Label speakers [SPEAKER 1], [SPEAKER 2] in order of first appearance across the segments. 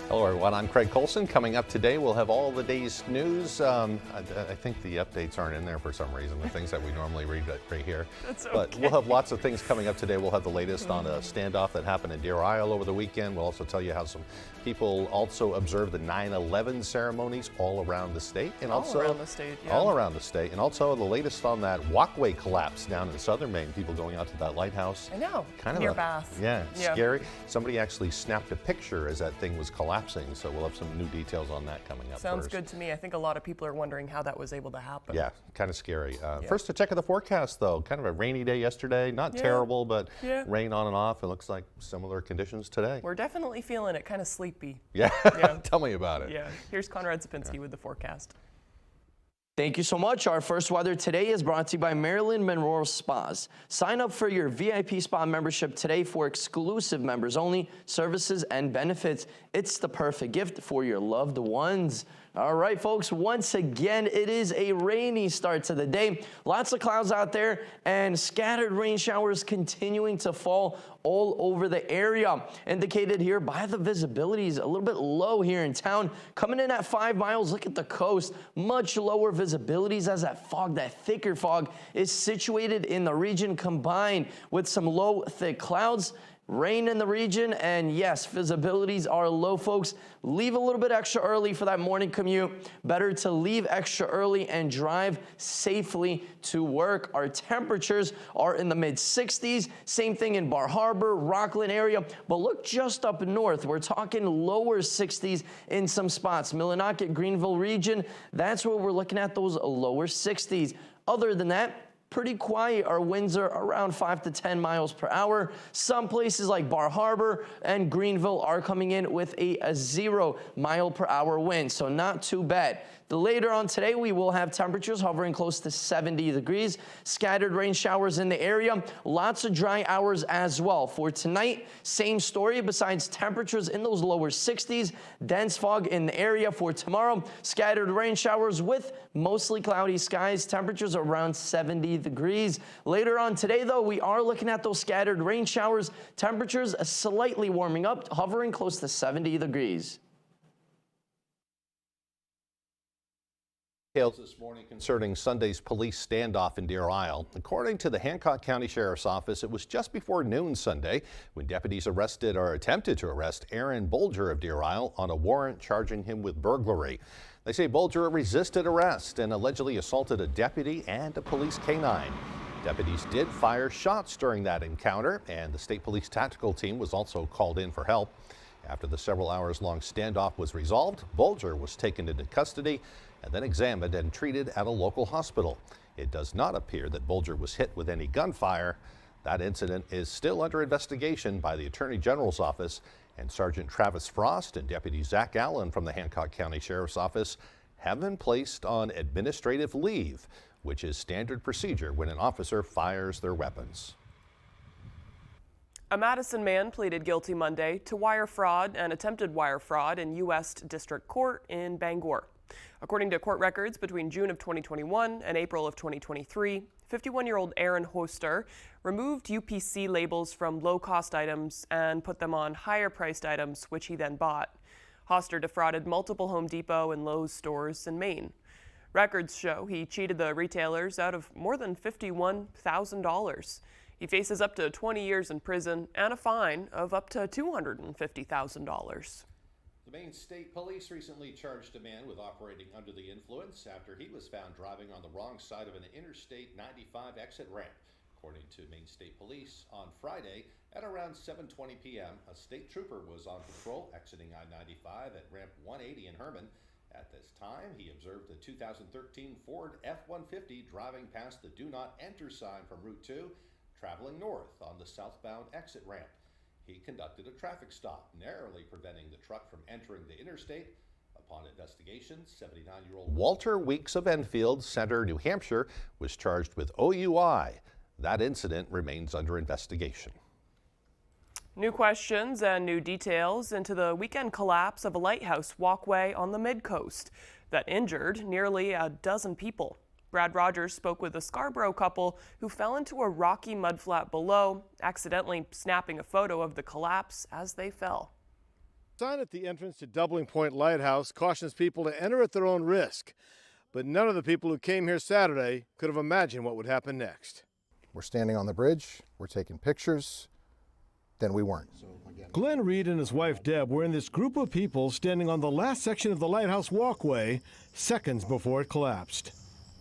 [SPEAKER 1] Hello everyone, I'm Craig Colson. Coming up today, we'll have all the day's news. I think the updates aren't in there for some reason, the things that we normally read right here.
[SPEAKER 2] That's okay.
[SPEAKER 1] But we'll have lots of things coming up today. We'll have the latest on a standoff that happened in Deer Isle over the weekend. We'll also tell you how some people also observed the 9/11 ceremonies all around the state. And
[SPEAKER 2] all around the state,
[SPEAKER 1] And also the latest on that walkway collapse down in southern Maine. People going out to that lighthouse.
[SPEAKER 2] I know,
[SPEAKER 1] Kind of
[SPEAKER 2] near Bath.
[SPEAKER 1] Yeah, scary. Somebody actually snapped a picture as that thing was collapsing, so we'll have some new details on that coming up.
[SPEAKER 2] Sounds good to me. I think a lot of people are wondering how that was able to happen.
[SPEAKER 1] Yeah, kind of scary. First, a check of the forecast, though. Kind of a rainy day yesterday. Not terrible, but rain on and off. It looks like similar conditions today.
[SPEAKER 2] We're definitely feeling it, kind of sleepy.
[SPEAKER 1] Yeah, tell me about it.
[SPEAKER 2] Yeah, here's Conrad Sapinski with the forecast.
[SPEAKER 3] Thank you so much. Our first weather today is brought to you by Maryland Monroe Spas. Sign up for your VIP spa membership today for exclusive members only services and benefits. It's the perfect gift for your loved ones. All right, folks, once again, it is a rainy start to the day. Lots of clouds out there and scattered rain showers continuing to fall all over the area. Indicated here by the visibilities, a little bit low here in town. Coming in at 5 miles, look at the coast. Much lower visibilities as that fog, that thicker fog, is situated in the region combined with some low, thick clouds. Rain in the region, and yes, visibilities are low, folks. Leave a little bit extra early for that morning commute. Better to leave extra early and drive safely to work. Our temperatures are in the mid-60s. Same thing in Bar Harbor, Rockland area. But look just up north. We're talking lower 60s in some spots. Millinocket, Greenville region, that's where we're looking at those lower 60s. Other than that, pretty quiet. Our winds are around 5 to 10 miles per hour. Some places like Bar Harbor and Greenville are coming in with a 0 mile per hour wind, so not too bad. Later on today, we will have temperatures hovering close to 70 degrees. Scattered rain showers in the area. Lots of dry hours as well. For tonight, same story. Besides temperatures in those lower 60s, dense fog in the area. For tomorrow, scattered rain showers with mostly cloudy skies. Temperatures around 70 degrees. Later on today, though, we are looking at those scattered rain showers. Temperatures slightly warming up, hovering close to 70 degrees.
[SPEAKER 1] Details this morning concerning Sunday's police standoff in Deer Isle. According to the Hancock County Sheriff's Office, it was just before noon Sunday when deputies arrested or attempted to arrest Aaron Bolger of Deer Isle on a warrant charging him with burglary. They say Bolger resisted arrest and allegedly assaulted a deputy and a police canine. Deputies did fire shots during that encounter, and the state police tactical team was also called in for help. After the several hours-long standoff was resolved, Bolger was taken into custody and then examined and treated at a local hospital. It does not appear that Bolger was hit with any gunfire. That incident is still under investigation by the Attorney General's office, and Sergeant Travis Frost and Deputy Zach Allen from the Hancock County Sheriff's Office have been placed on administrative leave, which is standard procedure when an officer fires their weapons.
[SPEAKER 2] A Madison man pleaded guilty Monday to wire fraud and attempted wire fraud in U.S. District Court in Bangor. According to court records, between June of 2021 and April of 2023, 51-year-old Aaron Hoster removed UPC labels from low-cost items and put them on higher-priced items, which he then bought. Hoster defrauded multiple Home Depot and Lowe's stores in Maine. Records show he cheated the retailers out of more than $51,000. He faces up to 20 years in prison and a fine of up to $250,000.
[SPEAKER 1] The Maine State Police recently charged a man with operating under the influence after he was found driving on the wrong side of an Interstate 95 exit ramp. According to Maine State Police, on Friday at around 7:20 p.m., a state trooper was on patrol exiting I-95 at ramp 180 in Herman. At this time, he observed a 2013 Ford F-150 driving past the Do Not Enter sign from Route 2, traveling north on the southbound exit ramp. He conducted a traffic stop, narrowly preventing the truck from entering the interstate. Upon investigation, 79-year-old Walter Weeks of Enfield Center, New Hampshire, was charged with OUI. That incident remains under investigation.
[SPEAKER 2] New questions and new details into the weekend collapse of a lighthouse walkway on the Mid-Coast that injured nearly a dozen people. Brad Rogers spoke with a Scarborough couple who fell into a rocky mudflat below, accidentally snapping a photo of the collapse as they fell.
[SPEAKER 4] Sign at the entrance to Doubling Point Lighthouse cautions people to enter at their own risk. But none of the people who came here Saturday could have imagined what would happen next.
[SPEAKER 5] We're standing on the bridge, we're taking pictures, then we weren't.
[SPEAKER 4] Glenn Reed and his wife Deb were in this group of people standing on the last section of the lighthouse walkway seconds before it collapsed.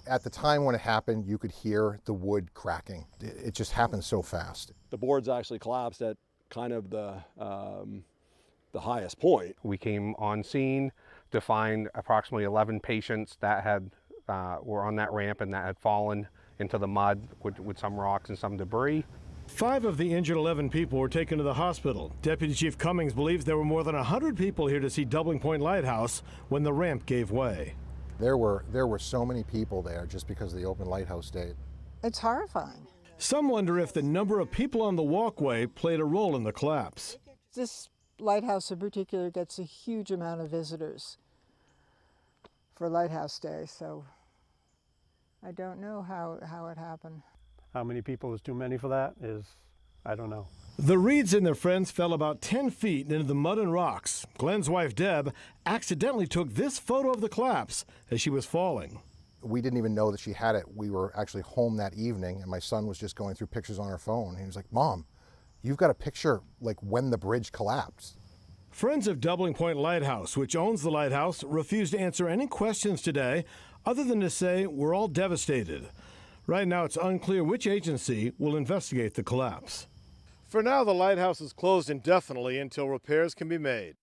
[SPEAKER 5] At the time when it happened, you could hear the wood cracking. It just happened so fast.
[SPEAKER 6] The boards actually collapsed at kind of the highest point.
[SPEAKER 7] We came on scene to find approximately 11 patients that had were on that ramp and that had fallen into the mud with some rocks and some debris.
[SPEAKER 4] 5 of the injured 11 people were taken to the hospital. Deputy Chief Cummings believes there were more than 100 people here to see Doubling Point Lighthouse when the ramp gave way.
[SPEAKER 5] There were so many people there just because of the open lighthouse day.
[SPEAKER 8] It's horrifying.
[SPEAKER 4] Some wonder if the number of people on the walkway played a role in the collapse.
[SPEAKER 8] This lighthouse in particular gets a huge amount of visitors for Lighthouse Day, so I don't know how it happened.
[SPEAKER 9] How many people is too many for that I don't know.
[SPEAKER 4] The Reeds and their friends fell about 10 feet into the mud and rocks. Glenn's wife, Deb, accidentally took this photo of the collapse as she was falling.
[SPEAKER 5] We didn't even know that she had it. We were actually home that evening, and my son was just going through pictures on her phone. He was like, "Mom, you've got a picture like when the bridge collapsed."
[SPEAKER 4] Friends of Doubling Point Lighthouse, which owns the lighthouse, refused to answer any questions today other than to say we're all devastated. Right now, it's unclear which agency will investigate the collapse. For now, the lighthouse is closed indefinitely until repairs can be made.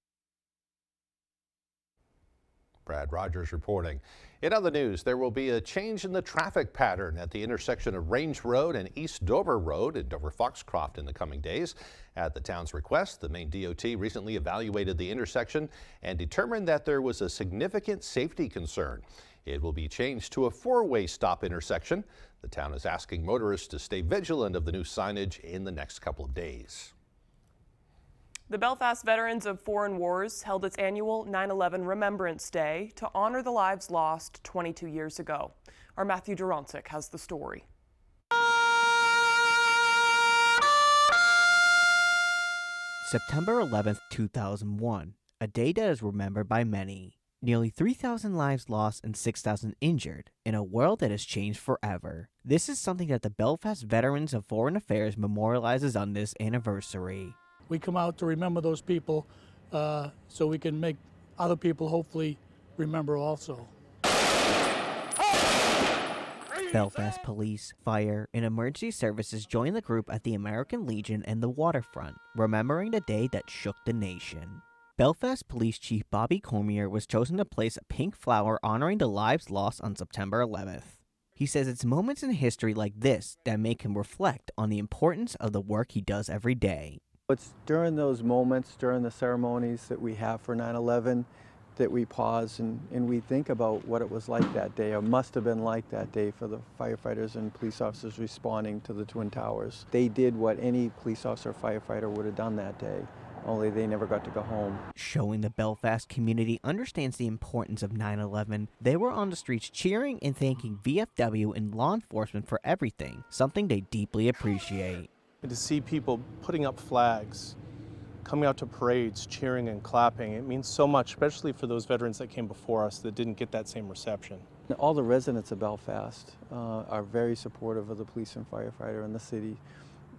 [SPEAKER 1] Brad Rogers reporting. In other news, there will be a change in the traffic pattern at the intersection of Range Road and East Dover Road in Dover-Foxcroft in the coming days. At the town's request, the Maine DOT recently evaluated the intersection and determined that there was a significant safety concern. It will be changed to a 4-way stop intersection. The town is asking motorists to stay vigilant of the new signage in the next couple of days.
[SPEAKER 2] The Belfast Veterans of Foreign Wars held its annual 9/11 Remembrance Day to honor the lives lost 22 years ago. Our Matthew Duroncic has the story.
[SPEAKER 10] September 11th, 2001, a day that is remembered by many. Nearly 3,000 lives lost and 6,000 injured in a world that has changed forever. This is something that the Belfast Veterans of Foreign Affairs memorializes on this anniversary.
[SPEAKER 11] We come out to remember those people so we can make other people hopefully remember also.
[SPEAKER 10] Belfast Police, Fire, and Emergency Services joined the group at the American Legion and the waterfront, remembering the day that shook the nation. Belfast Police Chief Bobby Cormier was chosen to place a pink flower honoring the lives lost on September 11th. He says it's moments in history like this that make him reflect on the importance of the work he does every day.
[SPEAKER 12] It's during those moments, during the ceremonies that we have for 9/11, that we pause and we think about what it was like that day, or must have been like that day for the firefighters and police officers responding to the Twin Towers. They did what any police officer or firefighter would have done that day, only they never got to go home.
[SPEAKER 10] Showing the Belfast community understands the importance of 9/11, they were on the streets cheering and thanking VFW and law enforcement for everything, something they deeply appreciate.
[SPEAKER 13] And to see people putting up flags, coming out to parades, cheering and clapping, it means so much, especially for those veterans that came before us that didn't get that same reception.
[SPEAKER 12] All the residents of Belfast are very supportive of the police and firefighter in the city.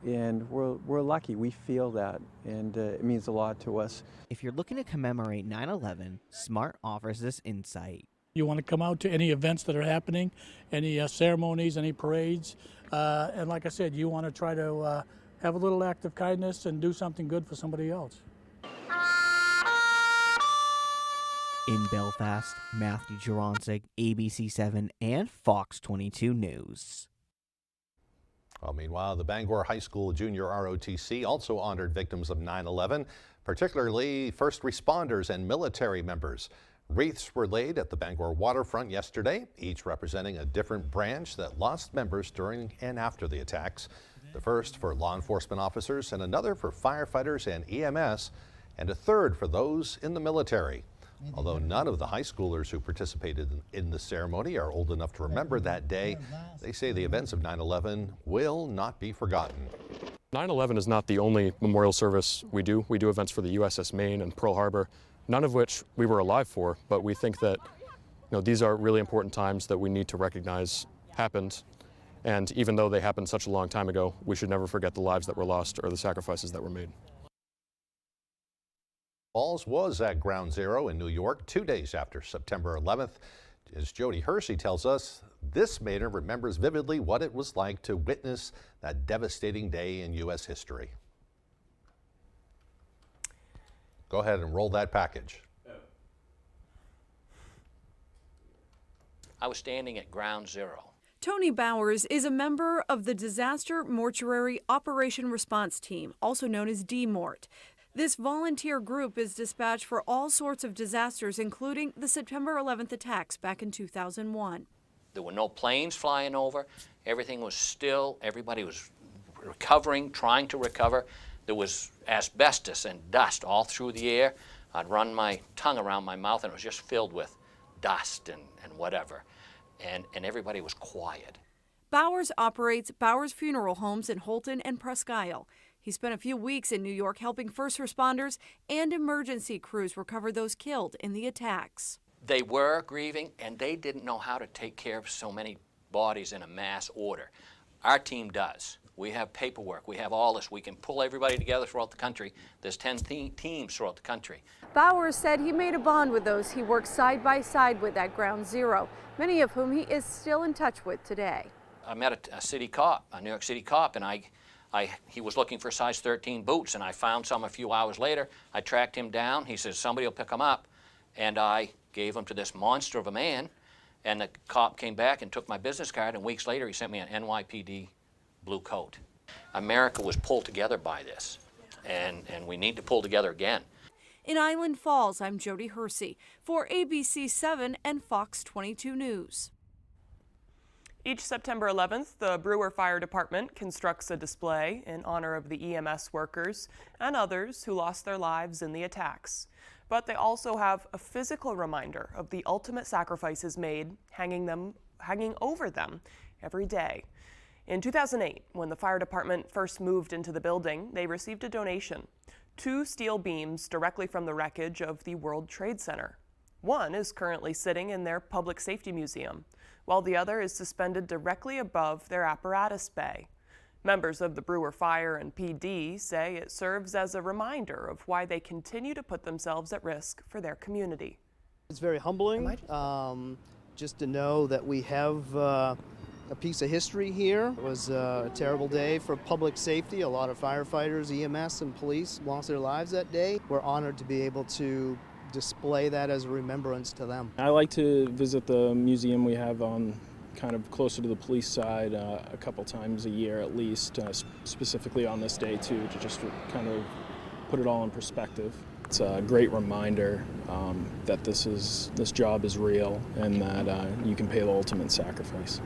[SPEAKER 12] And we're lucky, we feel that, and it means a lot to us.
[SPEAKER 10] If you're looking to commemorate 9/11, SMART offers this insight.
[SPEAKER 11] You want to come out to any events that are happening, any ceremonies, any parades, and like I said, you want to try to have a little act of kindness and do something good for somebody else.
[SPEAKER 10] In Belfast, Matthew Duroncic, ABC7 and Fox 22 News.
[SPEAKER 1] Well, meanwhile, the Bangor High School Junior ROTC also honored victims of 9/11, particularly first responders and military members. Wreaths were laid at the Bangor waterfront yesterday, each representing a different branch that lost members during and after the attacks. The first for law enforcement officers, and another for firefighters and EMS, and a third for those in the military. Although none of the high schoolers who participated in the ceremony are old enough to remember that day, they say the events of 9/11 will not be forgotten.
[SPEAKER 14] 9/11 is not the only memorial service we do. We do events for the USS Maine and Pearl Harbor, none of which we were alive for, but we think that these are really important times that we need to recognize happened. And even though they happened such a long time ago, we should never forget the lives that were lost or the sacrifices that were made.
[SPEAKER 1] Falls was at Ground Zero in New York 2 days after September 11th. As Jody Hersey tells us, this Mainer remembers vividly what it was like to witness that devastating day in U.S. history. Go ahead and roll that package.
[SPEAKER 15] I was standing at Ground Zero.
[SPEAKER 16] Tony Bowers is a member of the Disaster Mortuary Operation Response Team, also known as DMORT. This volunteer group is dispatched for all sorts of disasters, including the September 11th attacks back in 2001.
[SPEAKER 15] There were no planes flying over. Everything was still. Everybody was recovering, trying to recover. There was asbestos and dust all through the air. I'd run my tongue around my mouth and it was just filled with dust and whatever. And everybody was quiet.
[SPEAKER 16] Bowers operates Bowers Funeral Homes in Holton and Presque Isle. He spent a few weeks in New York helping first responders and emergency crews recover those killed in the attacks.
[SPEAKER 15] They were grieving, and they didn't know how to take care of so many bodies in a mass order. Our team does. We have paperwork. We have all this. We can pull everybody together throughout the country. There's 10 teams throughout the country.
[SPEAKER 16] Bowers said he made a bond with those he worked side by side with at Ground Zero, many of whom he is still in touch with today.
[SPEAKER 15] I met a city cop, a New York City cop, and he was looking for size 13 boots, and I found some a few hours later. I tracked him down. He says, somebody will pick them up. And I gave them to this monster of a man, and the cop came back and took my business card, and weeks later he sent me an NYPD blue coat. America was pulled together by this, and we need to pull together again.
[SPEAKER 16] In Island Falls, I'm Jody Hersey for ABC 7 and Fox 22 News.
[SPEAKER 2] Each September 11th, the Brewer Fire Department constructs a display in honor of the EMS workers and others who lost their lives in the attacks. But they also have a physical reminder of the ultimate sacrifices made, hanging over them every day. In 2008, when the fire department first moved into the building, they received a donation: 2 steel beams directly from the wreckage of the World Trade Center. One is currently sitting in their public safety museum, while the other is suspended directly above their apparatus bay. Members of the Brewer Fire and PD say it serves as a reminder of why they continue to put themselves at risk for their community.
[SPEAKER 17] It's very humbling just to know that we have a piece of history here. It was a terrible day for public safety. A lot of firefighters, EMS, and police lost their lives that day. We're honored to be able to display that as a remembrance to them.
[SPEAKER 18] I like to visit the museum we have on kind of closer to the police side a couple times a year at least, specifically on this day too, to just kind of put it all in perspective. It's a great reminder that this job is real and that you can pay the ultimate sacrifice.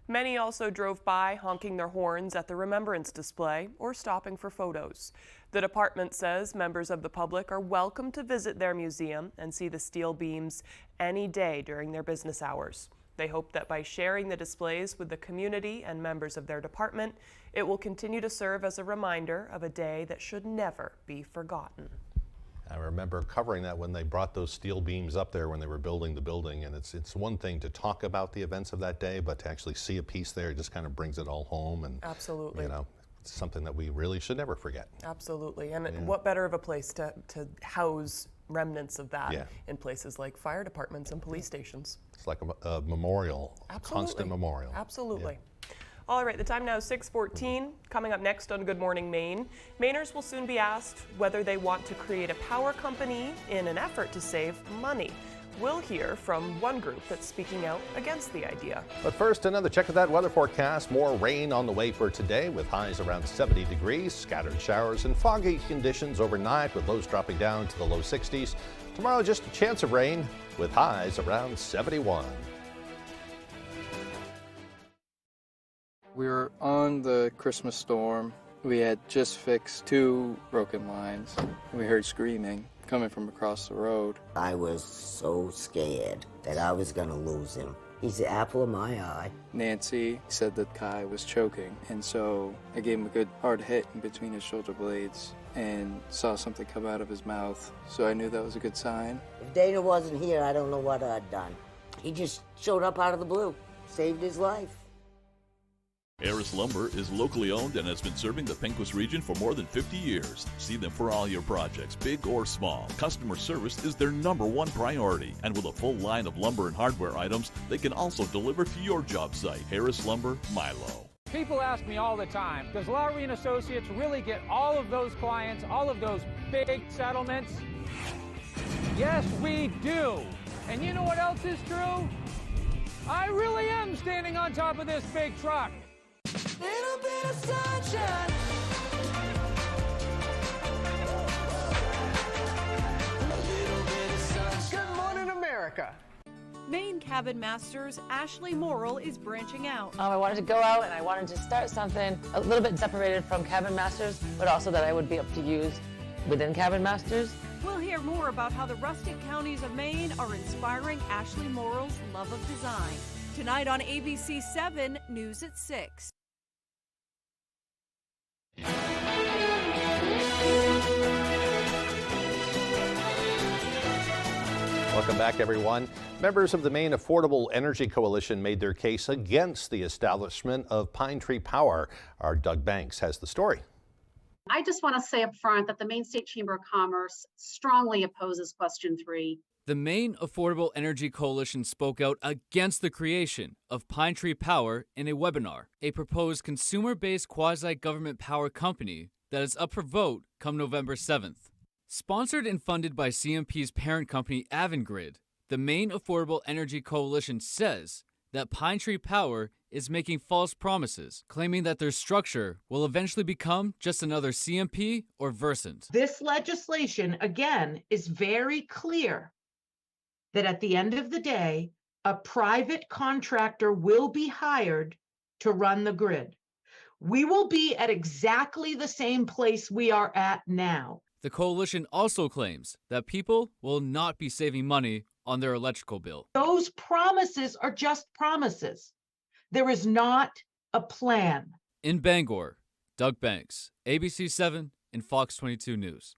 [SPEAKER 2] Many also drove by honking their horns at the remembrance display or stopping for photos. The department says members of the public are welcome to visit their museum and see the steel beams any day during their business hours. They hope that by sharing the displays with the community and members of their department, it will continue to serve as a reminder of a day that should never be forgotten.
[SPEAKER 1] I remember covering that when they brought those steel beams up there when they were building the building, and it's one thing to talk about the events of that day, but to actually see a piece there, it just kind of brings it all home. And
[SPEAKER 2] absolutely,
[SPEAKER 1] it's something that we really should never forget.
[SPEAKER 2] Absolutely, and what better of a place to house remnants of that in places like fire departments and police stations.
[SPEAKER 1] It's like a memorial, a constant memorial.
[SPEAKER 2] Absolutely. All right, the time now is 6:14. Coming up next on Good Morning Maine, Mainers will soon be asked whether they want to create a power company in an effort to save money. We'll hear from one group that's speaking out against the idea.
[SPEAKER 1] But first, another check of that weather forecast. More rain on the way for today with highs around 70 degrees, scattered showers and foggy conditions overnight with lows dropping down to the low 60s. Tomorrow, just a chance of rain with highs around 71.
[SPEAKER 19] We were on the Christmas storm. We had just fixed 2 broken lines. We heard screaming coming from across the road.
[SPEAKER 20] I was so scared that I was going to lose him. He's the apple of my eye.
[SPEAKER 19] Nancy said that Kai was choking, and so I gave him a good hard hit in between his shoulder blades and saw something come out of his mouth, so I knew that was a good sign.
[SPEAKER 20] If Dana wasn't here, I don't know what I'd done. He just showed up out of the blue, saved his life.
[SPEAKER 21] Harris Lumber is locally owned and has been serving the Pequot region for more than 50 years. See them for all your projects, big or small. Customer service is their #1 priority. And with a full line of lumber and hardware items, they can also deliver to your job site. Harris Lumber, Milo.
[SPEAKER 22] People ask me all the time, does Lowry & Associates really get all of those clients, all of those big settlements? Yes, we do. And you know what else is true? I really am standing on top of this big truck.
[SPEAKER 23] Little bit of sunshine.
[SPEAKER 22] Good morning, America.
[SPEAKER 16] Maine Cabin Masters Ashley Morrill is branching out.
[SPEAKER 24] I wanted to go out and I wanted to start something a little bit separated from Cabin Masters, but also that I would be able to use within Cabin Masters.
[SPEAKER 16] We'll hear more about how the rustic counties of Maine are inspiring Ashley Morrill's love of design. Tonight on ABC 7 News at 6.
[SPEAKER 1] Welcome back, everyone. Members of the Maine Affordable Energy Coalition made their case against the establishment of Pine Tree Power. Our Doug Banks has the story.
[SPEAKER 25] I just want to say up front that the Maine State Chamber of Commerce strongly opposes question 3.
[SPEAKER 26] The Maine Affordable Energy Coalition spoke out against the creation of Pine Tree Power in a webinar, a proposed consumer-based quasi-government power company that is up for vote come November 7th. Sponsored and funded by CMP's parent company Avangrid, the Maine Affordable Energy Coalition says that Pine Tree Power is making false promises, claiming that their structure will eventually become just another CMP or Versant.
[SPEAKER 27] This legislation, again, is very clear that at the end of the day, a private contractor will be hired to run the grid. We will be at exactly the same place we are at now.
[SPEAKER 26] The coalition also claims that people will not be saving money on their electrical bill.
[SPEAKER 27] Those promises are just promises. There is not a plan.
[SPEAKER 26] In Bangor, Doug Banks, ABC 7 and Fox 22 News.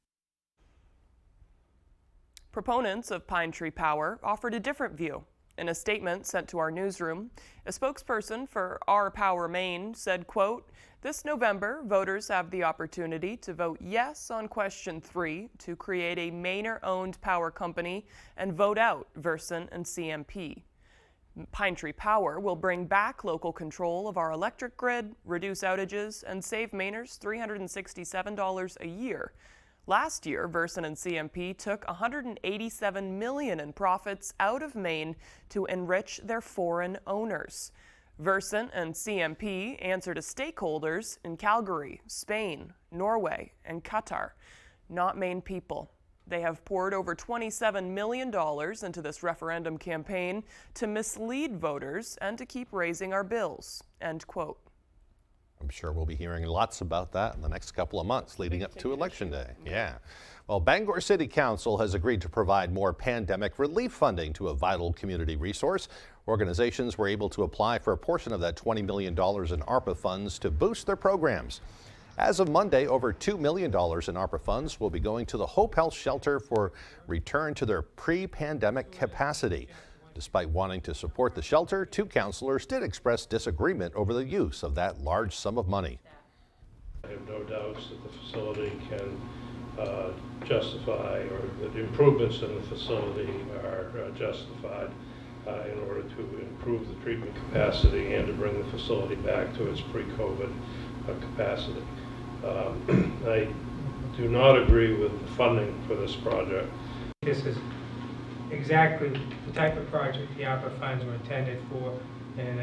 [SPEAKER 2] Proponents of Pine Tree Power offered a different view. In a statement sent to our newsroom, a spokesperson for Our Power Maine said, quote, "This November, voters have the opportunity to vote yes on question 3 to create a Mainer-owned power company and vote out Versant and CMP. Pine Tree Power will bring back local control of our electric grid, reduce outages, and save Mainers $367 a year. Last year, Versant and CMP took $187 million in profits out of Maine to enrich their foreign owners. Versant and CMP answer to stakeholders in Calgary, Spain, Norway, and Qatar, not Maine people. They have poured over $27 million into this referendum campaign to mislead voters and to keep raising our bills." End quote.
[SPEAKER 1] I'm sure we'll be hearing lots about that in the next couple of months leading up to Election Day. Yeah. Well, Bangor City Council has agreed to provide more pandemic relief funding to a vital community resource. Organizations were able to apply for a portion of that $20 million in ARPA funds to boost their programs. As of Monday, over $2 million in ARPA funds will be going to the Hope Health Shelter for return to their pre-pandemic capacity. Despite wanting to support the shelter, 2 councilors did express disagreement over the use of that large sum of money.
[SPEAKER 28] I have no doubts that the facility can justify, or that the improvements in the facility are justified in order to improve the treatment capacity and to bring the facility back to its pre-COVID capacity. I do not agree with the funding for this project.
[SPEAKER 29] This is exactly the type of project the ARPA funds were intended for, and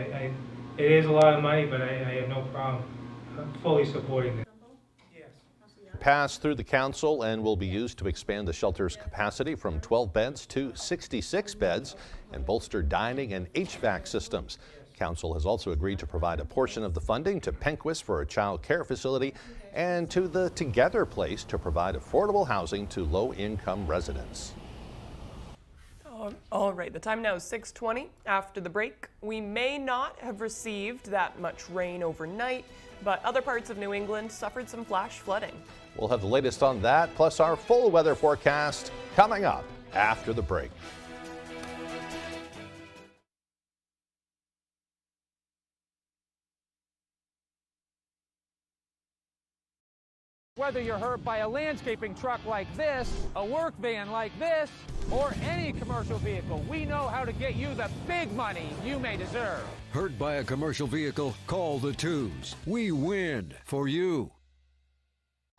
[SPEAKER 29] it is a lot of money, but I have no problem fully supporting it.
[SPEAKER 1] Passed through the council and will be used to expand the shelter's capacity from 12 beds to 66 beds and bolster dining and HVAC systems. Council has also agreed to provide a portion of the funding to Pequot for a child care facility and to the Together Place to provide affordable housing to low-income residents.
[SPEAKER 2] All right, the time now is 6:20. After the break, we may not have received that much rain overnight, but other parts of New England suffered some flash flooding.
[SPEAKER 1] We'll have the latest on that, plus our full weather forecast coming up after the break.
[SPEAKER 22] Whether you're hurt by a landscaping truck like this, a work van like this, or any commercial vehicle, we know how to get you the big money you may deserve.
[SPEAKER 3] Hurt by a commercial vehicle? Call the twos. We win for you.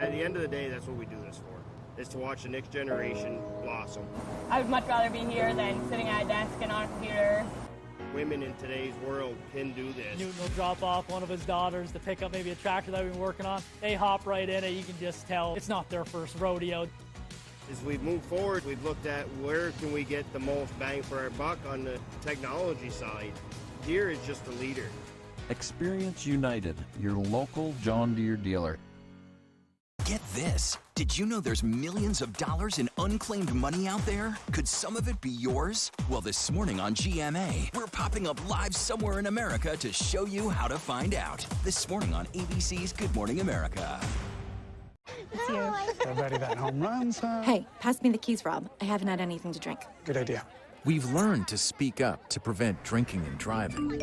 [SPEAKER 4] At the end of the day, that's what we do this for, is to watch the next generation blossom.
[SPEAKER 5] I would much rather be here than sitting at a desk and on a computer.
[SPEAKER 4] Women in today's world can do this.
[SPEAKER 6] Newton will drop off one of his daughters to pick up maybe a tractor that we've been working on. They hop right in it. You can just tell it's not their first rodeo.
[SPEAKER 4] As we've moved forward, we've looked at where can we get the most bang for our buck on the technology side. Deere is just a leader.
[SPEAKER 7] Experience United, your local John Deere dealer.
[SPEAKER 8] Get this. Did you know there's millions of dollars in unclaimed money out there? Could some of it be yours? Well, this morning on GMA, we're popping up live somewhere in America to show you how to find out. This morning on ABC's Good Morning America.
[SPEAKER 9] It's you.
[SPEAKER 12] Everybody that home runs, huh?
[SPEAKER 9] Hey, pass me the keys, Rob. I haven't had anything to drink.
[SPEAKER 12] Good idea.
[SPEAKER 13] We've learned to speak up to prevent drinking and driving.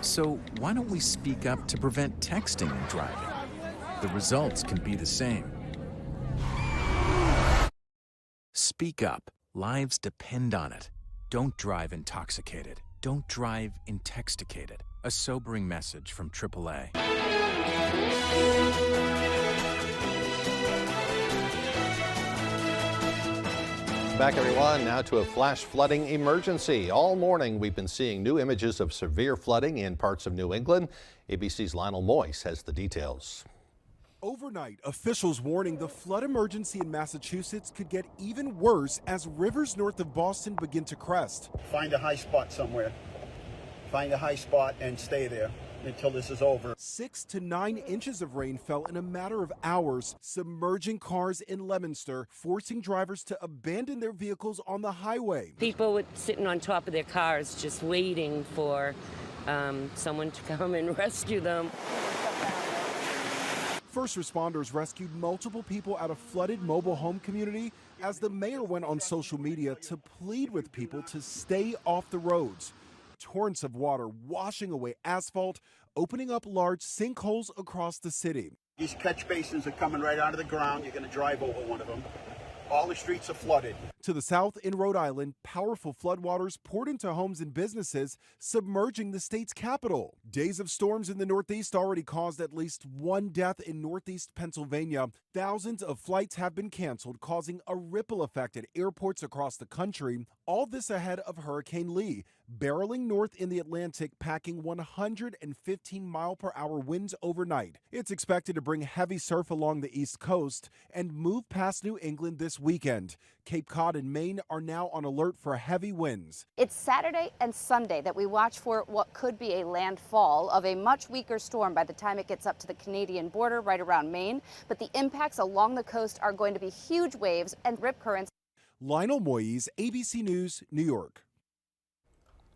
[SPEAKER 13] So why don't we speak up to prevent texting and driving? The results can be the same. Speak up. Lives depend on it. Don't drive intoxicated. Don't drive intoxicated. A sobering message from AAA.
[SPEAKER 1] Back, everyone. Now to a flash flooding emergency. All morning, we've been seeing new images of severe flooding in parts of New England. ABC's Lionel Moyes has the details.
[SPEAKER 30] Overnight, officials warning the flood emergency in Massachusetts could get even worse as rivers north of Boston begin to crest.
[SPEAKER 31] Find a high spot somewhere. Find a high spot and stay there until this is over.
[SPEAKER 30] 6 to 9 inches of rain fell in a matter of hours, submerging cars in Leominster, forcing drivers to abandon their vehicles on the highway.
[SPEAKER 32] People were sitting on top of their cars just waiting for someone to come and rescue them.
[SPEAKER 30] First responders rescued multiple people out of flooded mobile home community as the mayor went on social media to plead with people to stay off the roads. Torrents of water washing away asphalt, opening up large sinkholes across the city.
[SPEAKER 31] These catch basins are coming right out of the ground. You're going to drive over one of them. All the streets are flooded.
[SPEAKER 30] To the south in Rhode Island, powerful floodwaters poured into homes and businesses, submerging the state's capital. Days of storms in the Northeast already caused at least one death in Northeast Pennsylvania. Thousands of flights have been canceled, causing a ripple effect at airports across the country. All this ahead of Hurricane Lee, barreling north in the Atlantic, packing 115-mile-per-hour winds overnight. It's expected to bring heavy surf along the East Coast and move past New England this weekend. Cape Cod and Maine are now on alert for heavy winds.
[SPEAKER 33] It's Saturday and Sunday that we watch for what could be a landfall of a much weaker storm by the time it gets up to the Canadian border right around Maine. But the impacts along the coast are going to be huge waves and rip currents.
[SPEAKER 30] Lionel Moyes, ABC News, New York.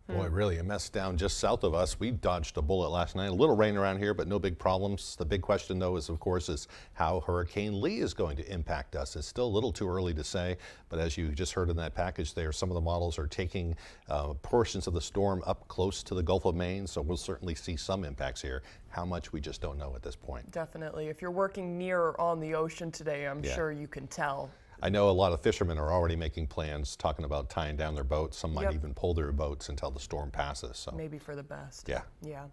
[SPEAKER 1] Boy, really a mess down just south of us. We dodged a bullet last night. A little rain around here, but no big problems. The big question, though, is, of course, is how Hurricane Lee is going to impact us. It's still a little too early to say, but as you just heard in that package there, some of the models are taking portions of the storm up close to the Gulf of Maine, so we'll certainly see some impacts here. How much, we just don't know at this point.
[SPEAKER 2] Definitely. If you're working near or on the ocean today, I'm sure you can tell.
[SPEAKER 1] I know a lot of fishermen are already making plans, talking about tying down their boats. Some might even pull their boats until the storm passes. So
[SPEAKER 2] maybe for the best.
[SPEAKER 1] Yeah.
[SPEAKER 2] Yeah.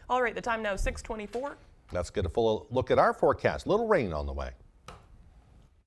[SPEAKER 2] All right, the time now is 6:24.
[SPEAKER 1] Let's get a full look at our forecast. Little rain on the way.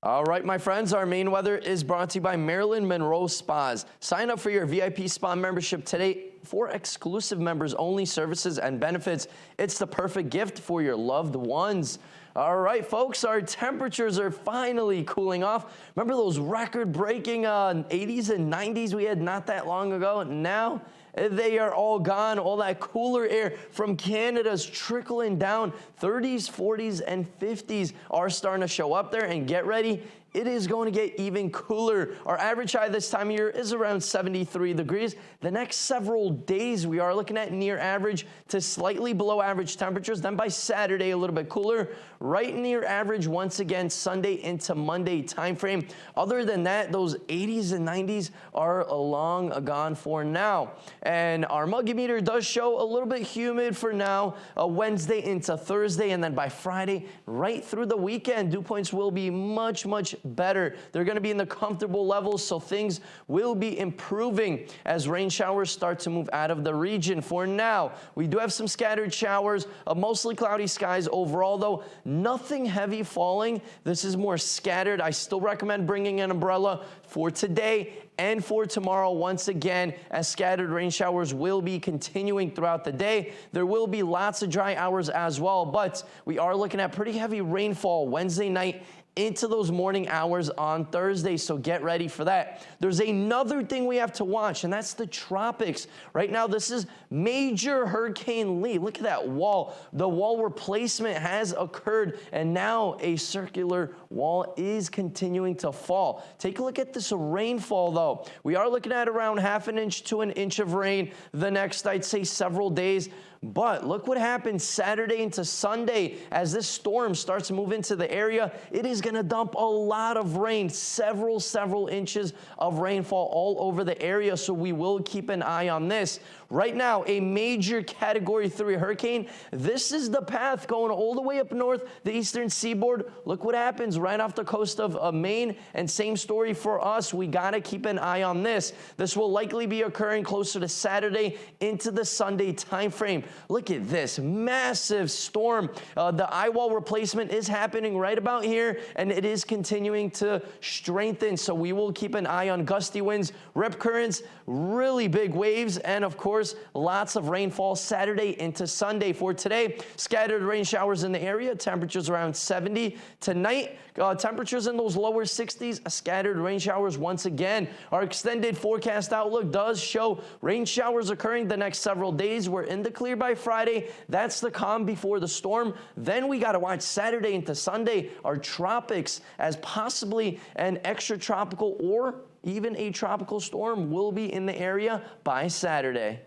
[SPEAKER 34] All right, my friends, our main weather is brought to you by Marilyn Monroe Spas. Sign up for your VIP spa membership today for exclusive members only services and benefits. It's the perfect gift for your loved ones. All right, folks, our temperatures are finally cooling off. Remember those record-breaking 80s and 90s we had not that long ago? Now they are all gone. All that cooler air from Canada is trickling down. 30s, 40s, and 50s are starting to show up there. And get ready, it is going to get even cooler. Our average high this time of year is around 73 degrees. The next several days, we are looking at near average to slightly below average temperatures. Then by Saturday, a little bit cooler, right near average once again Sunday into Monday timeframe. Other than that, those 80s and 90s are long gone for now. And our muggy meter does show a little bit humid for now, Wednesday into Thursday, and then by Friday, right through the weekend, dew points will be much better. They're going to be in the comfortable levels, so things will be improving as rain showers start to move out of the region. For now, we do have some scattered showers, mostly cloudy skies overall, though nothing heavy falling. This is more scattered. I still recommend bringing an umbrella for today and for tomorrow once again, as scattered rain showers will be continuing throughout the day. There will be lots of dry hours as well, but we are looking at pretty heavy rainfall Wednesday night into those morning hours on Thursday, so get ready for that. There's another thing we have to watch, and that's the tropics. Right now, this is major Hurricane Lee. Look at that wall. The wall replacement has occurred, and now a circular wall is continuing to fall. Take a look at this rainfall, though. We are looking at around ½ an inch to an inch of rain the next, I'd say, several days. But look what happens Saturday into Sunday as this storm starts to move into the area. It is going to dump a lot of rain, several inches of rainfall all over the area. So we will keep an eye on this. Right now, a major Category 3 hurricane. This is the path going all the way up north, the eastern seaboard. Look what happens right off the coast of Maine. And same story for us. We got to keep an eye on this. This will likely be occurring closer to Saturday into the Sunday timeframe. Look at this massive storm. The eye wall replacement is happening right about here, and it is continuing to strengthen. So we will keep an eye on gusty winds, rip currents, really big waves, and of course, lots of rainfall Saturday into Sunday. For today, scattered rain showers in the area, temperatures around 70. Tonight, temperatures in those lower 60s, scattered rain showers once again. Our extended forecast outlook does show rain showers occurring the next several days. We're in the clear by Friday. That's the calm before the storm. Then we got to watch Saturday into Sunday, our tropics, as possibly an extratropical or even a tropical storm will be in the area by Saturday.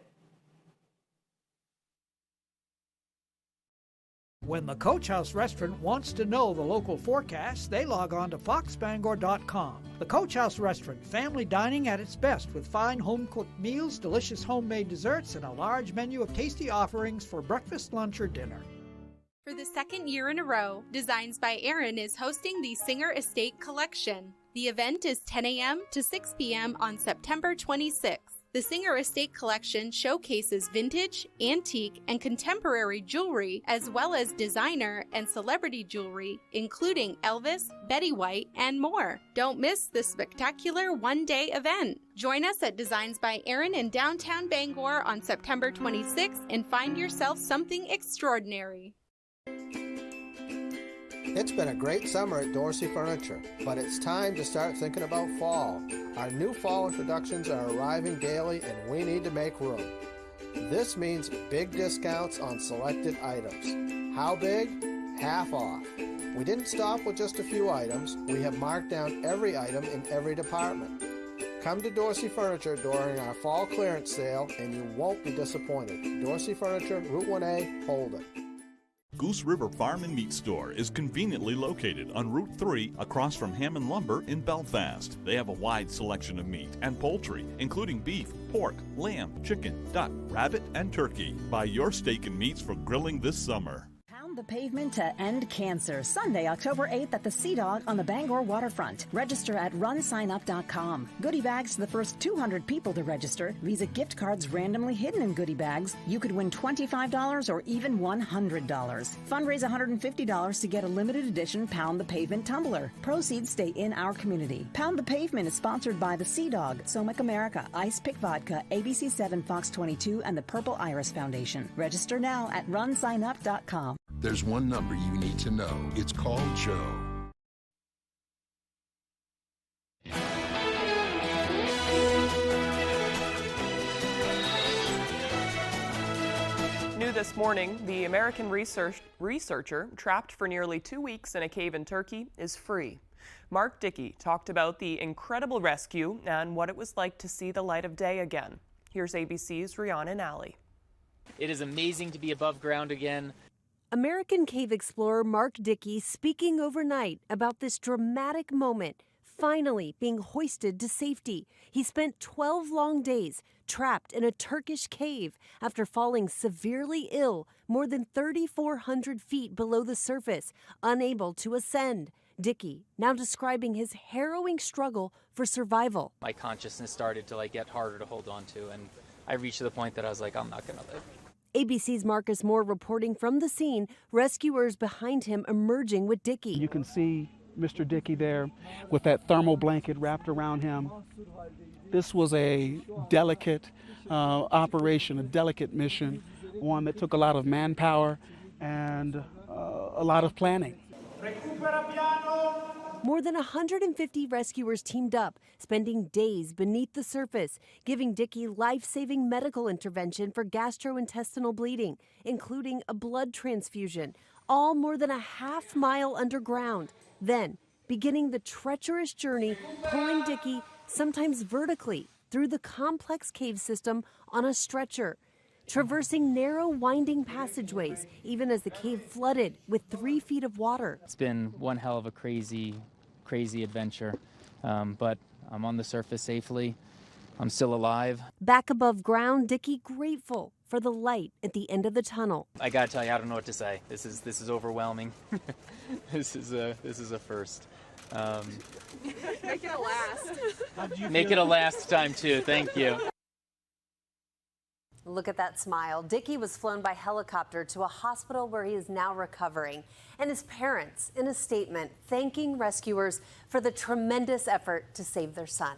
[SPEAKER 10] When the Coach House Restaurant wants to know the local forecast, they log on to foxbangor.com. The Coach House Restaurant, family dining at its best with fine home-cooked meals, delicious homemade desserts, and a large menu of tasty offerings for breakfast, lunch, or dinner.
[SPEAKER 11] For the second year in a row, Designs by Erin is hosting the Singer Estate Collection. The event is 10 a.m. to 6 p.m. on September 26th. The Singer Estate Collection showcases vintage, antique, and contemporary jewelry, as well as designer and celebrity jewelry, including Elvis, Betty White, and more. Don't miss this spectacular one-day event. Join us at Designs by Erin in downtown Bangor on September 26th and find yourself something extraordinary.
[SPEAKER 14] It's been a great summer at Dorsey Furniture, but it's time to start thinking about fall. Our new fall introductions are arriving daily and we need to make room. This means big discounts on selected items. How big? Half off. We didn't stop with just a few items. We have marked down every item in every department. Come to Dorsey Furniture during our fall clearance sale and you won't be disappointed. Dorsey Furniture, Route 1A, Holden.
[SPEAKER 15] Goose River Farm and Meat Store is conveniently located on Route 3 across from Hammond Lumber in Belfast. They have a wide selection of meat and poultry, including beef, pork, lamb, chicken, duck, rabbit, and turkey. Buy your steak and meats for grilling this summer.
[SPEAKER 16] The pavement to end cancer. Sunday, October 8th at the Sea Dog on the Bangor waterfront. Register at runsignup.com. Goodie bags to the first 200 people to register. Visa gift cards randomly hidden in goodie bags. You could win $25 or even $100. Fundraise $150 to get a limited edition Pound the Pavement tumbler. Proceeds stay in our community. Pound the Pavement is sponsored by the Sea Dog, Somic America, Ice Pick Vodka, ABC7 Fox 22, and the Purple Iris Foundation. Register now at runsignup.com.
[SPEAKER 17] There's one number you need to know. It's called Joe.
[SPEAKER 2] New this this morning, the American researcher trapped for nearly 2 weeks in a cave in Turkey is free. Mark Dickey talked about the incredible rescue and what it was like to see the light of day again. Here's ABC's Rhiannon Alley.
[SPEAKER 3] It is amazing to be above ground again.
[SPEAKER 5] American cave explorer Mark Dickey speaking overnight about this dramatic moment, finally being hoisted to safety. He spent 12 long days trapped in a Turkish cave after falling severely ill more than 3,400 feet below the surface, unable to ascend. Dickey now describing his harrowing struggle for survival.
[SPEAKER 3] My consciousness started to get harder to hold on to, and I reached to the point that I was like, I'm not going to live.
[SPEAKER 5] ABC's Marcus Moore reporting from the scene, rescuers behind him emerging with Dickey.
[SPEAKER 12] You can see Mr. Dickey there with that thermal blanket wrapped around him. This was a delicate operation, a delicate mission, one that took a lot of manpower and a lot of planning.
[SPEAKER 5] More than 150 rescuers teamed up, spending days beneath the surface, giving Dickey life-saving medical intervention for gastrointestinal bleeding, including a blood transfusion, all more than a half-mile underground. Then, beginning the treacherous journey, pulling Dickey, sometimes vertically, through the complex cave system on a stretcher, traversing narrow, winding passageways, even as the cave flooded with 3 feet of water.
[SPEAKER 3] It's been one hell of a crazy adventure, but I'm on the surface safely. I'm still alive.
[SPEAKER 5] Back above ground, Dickey grateful for the light at the end of the tunnel.
[SPEAKER 3] I gotta tell you, I don't know what to say. This is overwhelming. This is a first.
[SPEAKER 2] Make it a last.
[SPEAKER 3] Make it a last time too. Thank you.
[SPEAKER 5] Look at that smile. Dickey was flown by helicopter to a hospital where he is now recovering. And his parents, in a statement, thanking rescuers for the tremendous effort to save their son.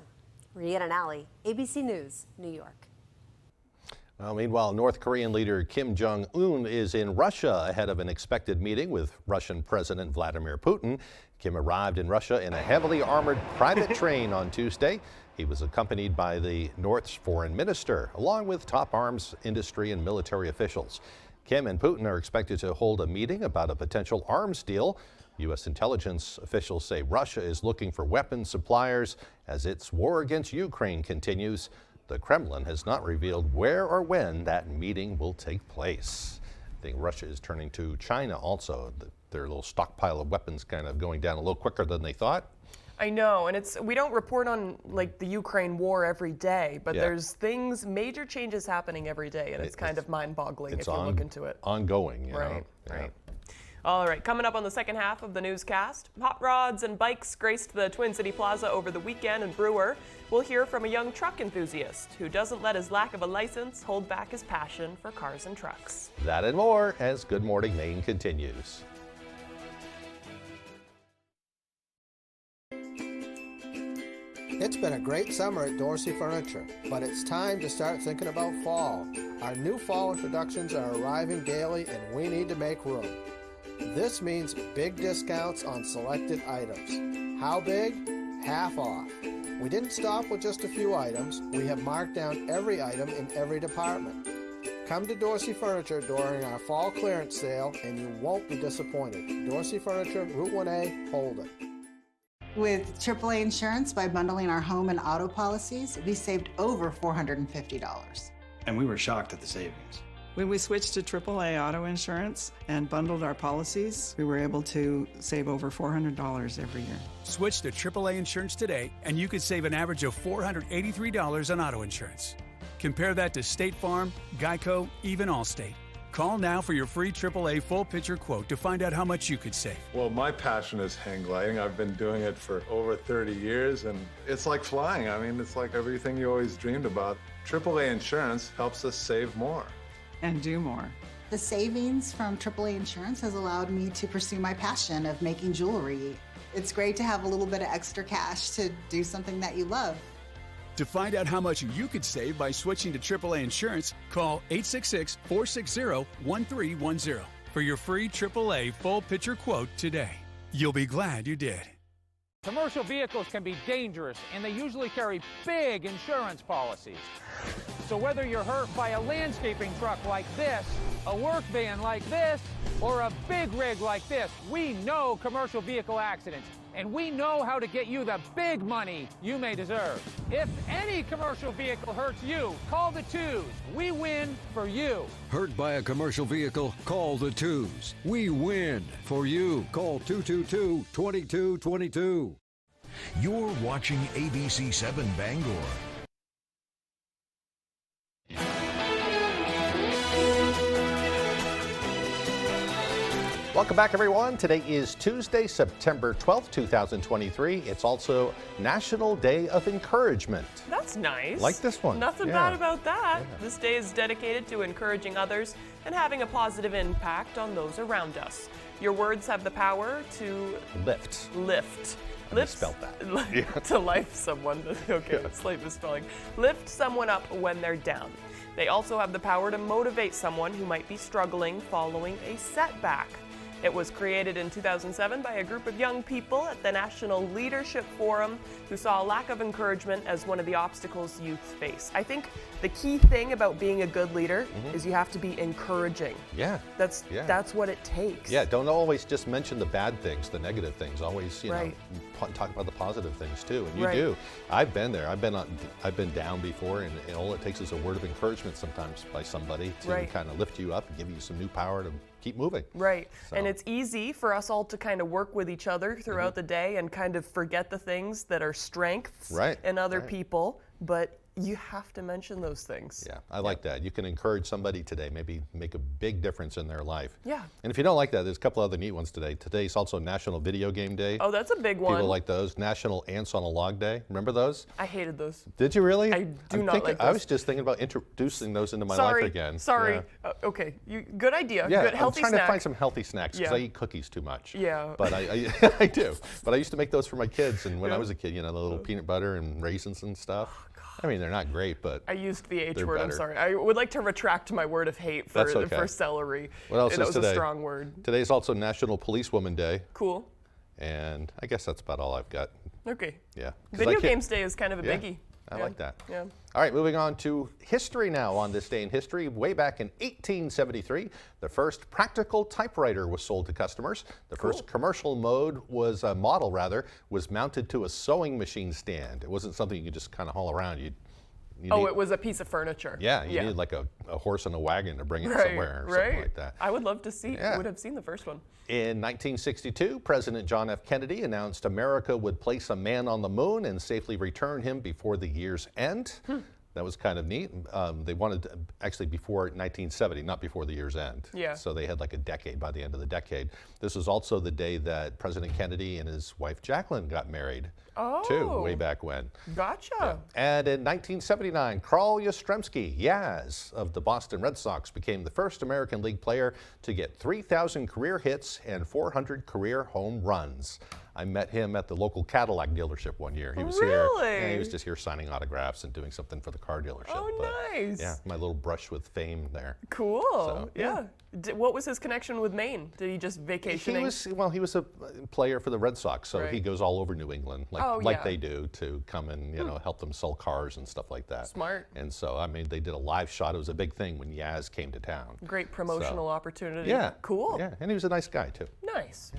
[SPEAKER 5] Rhiannon Alley, ABC News, New York.
[SPEAKER 1] Well, meanwhile, North Korean leader Kim Jong-un is in Russia ahead of an expected meeting with Russian President Vladimir Putin. Kim arrived in Russia in a heavily armored private train on Tuesday. He was accompanied by the North's foreign minister, along with top arms industry and military officials. Kim and Putin are expected to hold a meeting about a potential arms deal. U.S. intelligence officials say Russia is looking for weapons suppliers as its war against Ukraine continues. The Kremlin has not revealed where or when that meeting will take place. I think Russia is turning to China also. Their little stockpile of weapons kind of going down a little quicker than they thought.
[SPEAKER 2] I know, and we don't report on the Ukraine war every day, but there's major changes happening every day, and it's kind of mind-boggling if you look into it.
[SPEAKER 1] Ongoing,
[SPEAKER 2] right. All right, coming up on the second half of the newscast, hot rods and bikes graced the Twin City Plaza over the weekend in Brewer. We'll hear from a young truck enthusiast who doesn't let his lack of a license hold back his passion for cars and trucks.
[SPEAKER 1] That and more as Good Morning Maine continues.
[SPEAKER 14] It's been a great summer at Dorsey Furniture, but it's time to start thinking about fall. Our new fall introductions are arriving daily and we need to make room. This means big discounts on selected items. How big? Half off. We didn't stop with just a few items. We have marked down every item in every department. Come to Dorsey Furniture during our fall clearance sale and you won't be disappointed. Dorsey Furniture, Route 1A, Holden.
[SPEAKER 18] With AAA insurance, by bundling our home and auto policies, we saved over $450.
[SPEAKER 19] And we were shocked at the savings.
[SPEAKER 20] When we switched to AAA auto insurance and bundled our policies, we were able to save over $400 every year.
[SPEAKER 21] Switch to AAA insurance today, and you could save an average of $483 on auto insurance. Compare that to State Farm, Geico, even Allstate. Call now for your free AAA full picture quote to find out how much you could save.
[SPEAKER 22] Well, my passion is hang gliding. I've been doing it for over 30 years, and it's like flying. I mean, it's like everything you always dreamed about. AAA insurance helps us save more.
[SPEAKER 20] And do more.
[SPEAKER 18] The savings from AAA insurance has allowed me to pursue my passion of making jewelry. It's great to have a little bit of extra cash to do something that you love.
[SPEAKER 21] To find out how much you could save by switching to AAA insurance, call 866-460-1310 for your free AAA full picture quote today. You'll be glad you did.
[SPEAKER 23] Commercial vehicles can be dangerous, and they usually carry big insurance policies.
[SPEAKER 4] So whether you're hurt by a landscaping truck like this, a work van like this, or a big rig like this, we know commercial vehicle accidents, and we know how to get you the big money you may deserve. If any commercial vehicle hurts you, call the twos. We win for you.
[SPEAKER 6] Hurt by a commercial vehicle? Call the twos. We win for you. Call 222-2222.
[SPEAKER 7] You're watching ABC 7 Bangor.
[SPEAKER 1] Welcome back, everyone. Today is Tuesday, September 12th, 2023. It's also National Day of Encouragement.
[SPEAKER 2] That's nice.
[SPEAKER 1] Like this one.
[SPEAKER 2] Nothing
[SPEAKER 1] Yeah.
[SPEAKER 2] bad about that.
[SPEAKER 1] Yeah.
[SPEAKER 2] This day is dedicated to encouraging others and having a positive impact on those around us. Your words have the power to
[SPEAKER 1] lift. I
[SPEAKER 2] Lift
[SPEAKER 1] misspelled that.
[SPEAKER 2] to life someone. Okay, slight misspelling. Lift someone up when they're down. They also have the power to motivate someone who might be struggling following a setback. It was created in 2007 by a group of young people at the National Leadership Forum who saw a lack of encouragement as one of the obstacles youth face. I think the key thing about being a good leader is you have to be encouraging.
[SPEAKER 1] Yeah.
[SPEAKER 2] That's what it takes.
[SPEAKER 1] Yeah, don't always just mention the bad things, the negative things. Always,
[SPEAKER 2] Right.
[SPEAKER 1] talk about the positive things too. And you
[SPEAKER 2] Right.
[SPEAKER 1] do. I've been there. I've been down before, and all it takes is a word of encouragement sometimes by somebody to
[SPEAKER 2] Right.
[SPEAKER 1] kind of lift you up and give you some new power to keep moving.
[SPEAKER 2] Right.
[SPEAKER 1] So.
[SPEAKER 2] And it's easy for us all to kind of work with each other throughout the day and kind of forget the things that are strengths in other people, but you have to mention those things.
[SPEAKER 1] Yeah, I like that. You can encourage somebody today, maybe make a big difference in their life.
[SPEAKER 2] Yeah.
[SPEAKER 1] And if you don't like that, there's a couple other neat ones today. Today's also National Video Game Day.
[SPEAKER 2] Oh, that's a big one.
[SPEAKER 1] People like those. National Ants on a Log Day. Remember those?
[SPEAKER 2] I hated those.
[SPEAKER 1] Did you really?
[SPEAKER 2] I do not like those.
[SPEAKER 1] I was just thinking about introducing those into my life again.
[SPEAKER 2] Sorry.
[SPEAKER 1] Yeah.
[SPEAKER 2] Okay. Good idea.
[SPEAKER 1] Yeah,
[SPEAKER 2] Good healthy
[SPEAKER 1] I'm trying
[SPEAKER 2] snack.
[SPEAKER 1] to find some healthy snacks because
[SPEAKER 2] Yeah.
[SPEAKER 1] I eat cookies too much.
[SPEAKER 2] Yeah.
[SPEAKER 1] But I I do. But I used to make those for my kids, and when I
[SPEAKER 2] Yeah.
[SPEAKER 1] was a kid, the little peanut butter and raisins and stuff. I mean, they're not great, but
[SPEAKER 2] I used the H
[SPEAKER 1] they're
[SPEAKER 2] word. I'm
[SPEAKER 1] better.
[SPEAKER 2] sorry. I would like to retract my word of hate for
[SPEAKER 1] That's okay.
[SPEAKER 2] for celery.
[SPEAKER 1] What else
[SPEAKER 2] That
[SPEAKER 1] is
[SPEAKER 2] was
[SPEAKER 1] today?
[SPEAKER 2] a strong word.
[SPEAKER 1] Today's also National Policewoman Day.
[SPEAKER 2] Cool.
[SPEAKER 1] And I guess that's about all I've got.
[SPEAKER 2] Okay.
[SPEAKER 1] Yeah. 'Cause I
[SPEAKER 2] Video
[SPEAKER 1] can't-
[SPEAKER 2] Games Day is kind of a
[SPEAKER 1] Yeah,
[SPEAKER 2] biggie.
[SPEAKER 1] I like that.
[SPEAKER 2] Yeah.
[SPEAKER 1] All right, moving on to history now. On this day in history, way back in 1873, the first practical typewriter was sold to customers. The first commercial model was mounted to a sewing machine stand. It wasn't something you could just kind of haul around. You
[SPEAKER 2] It was a piece of furniture.
[SPEAKER 1] Yeah, you needed like a horse and a wagon to bring it
[SPEAKER 2] Right,
[SPEAKER 1] somewhere or
[SPEAKER 2] right.
[SPEAKER 1] something like that.
[SPEAKER 2] I would love to see.
[SPEAKER 1] Yeah.
[SPEAKER 2] Would have seen the first one.
[SPEAKER 1] In 1962, President John F. Kennedy announced America would place a man on the moon and safely return him before the year's end. That was kind of neat. They wanted to, actually before 1970, not before the year's end.
[SPEAKER 2] Yeah.
[SPEAKER 1] So they had like a decade by the end of the decade. This was also the day that President Kennedy and his wife Jacqueline got married. Too, way back when.
[SPEAKER 2] Gotcha.
[SPEAKER 1] And in 1979, Carl Yastrzemski, Yaz, of the Boston Red Sox, became the first American League player to get 3,000 career hits and 400 career home runs. I met him at the local Cadillac dealership one year. He was here. Yeah, he was just here signing autographs and doing something for the car dealership.
[SPEAKER 2] Oh, nice.
[SPEAKER 1] Yeah, my little brush with fame there.
[SPEAKER 2] Cool.
[SPEAKER 1] So,
[SPEAKER 2] yeah. What was his connection with Maine? Did he just vacationing?
[SPEAKER 1] He was a player for the Red Sox, so
[SPEAKER 2] Right.
[SPEAKER 1] he goes all over New England, like
[SPEAKER 2] Oh, yeah.
[SPEAKER 1] they do, to come and help them sell cars and stuff like that.
[SPEAKER 2] Smart.
[SPEAKER 1] And so, I mean, they did a live shot. It was a big thing when Yaz came to town.
[SPEAKER 2] Great promotional opportunity.
[SPEAKER 1] Yeah.
[SPEAKER 2] Cool.
[SPEAKER 1] Yeah, and he was a nice guy too.
[SPEAKER 2] Nice.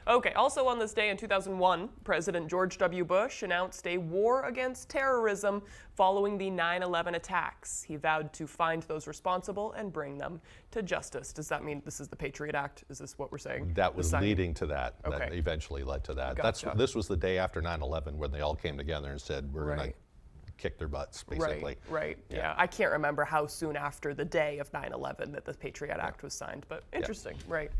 [SPEAKER 2] Okay, also on this day in 2001, President George W. Bush announced a war against terrorism following the 9/11 attacks. He vowed to find those responsible and bring them to justice. Does that mean this is the Patriot Act? Is this what we're saying?
[SPEAKER 1] That was
[SPEAKER 2] The signing?
[SPEAKER 1] leading to that. That
[SPEAKER 2] Okay.
[SPEAKER 1] eventually led to that.
[SPEAKER 2] Gotcha.
[SPEAKER 1] This was the day after 9/11 when they all came together and said, we're going to
[SPEAKER 2] Right.
[SPEAKER 1] kick their butts, basically.
[SPEAKER 2] Right. Yeah. I can't remember how soon after the day of 9/11 that the Patriot Act was signed, but interesting. Right.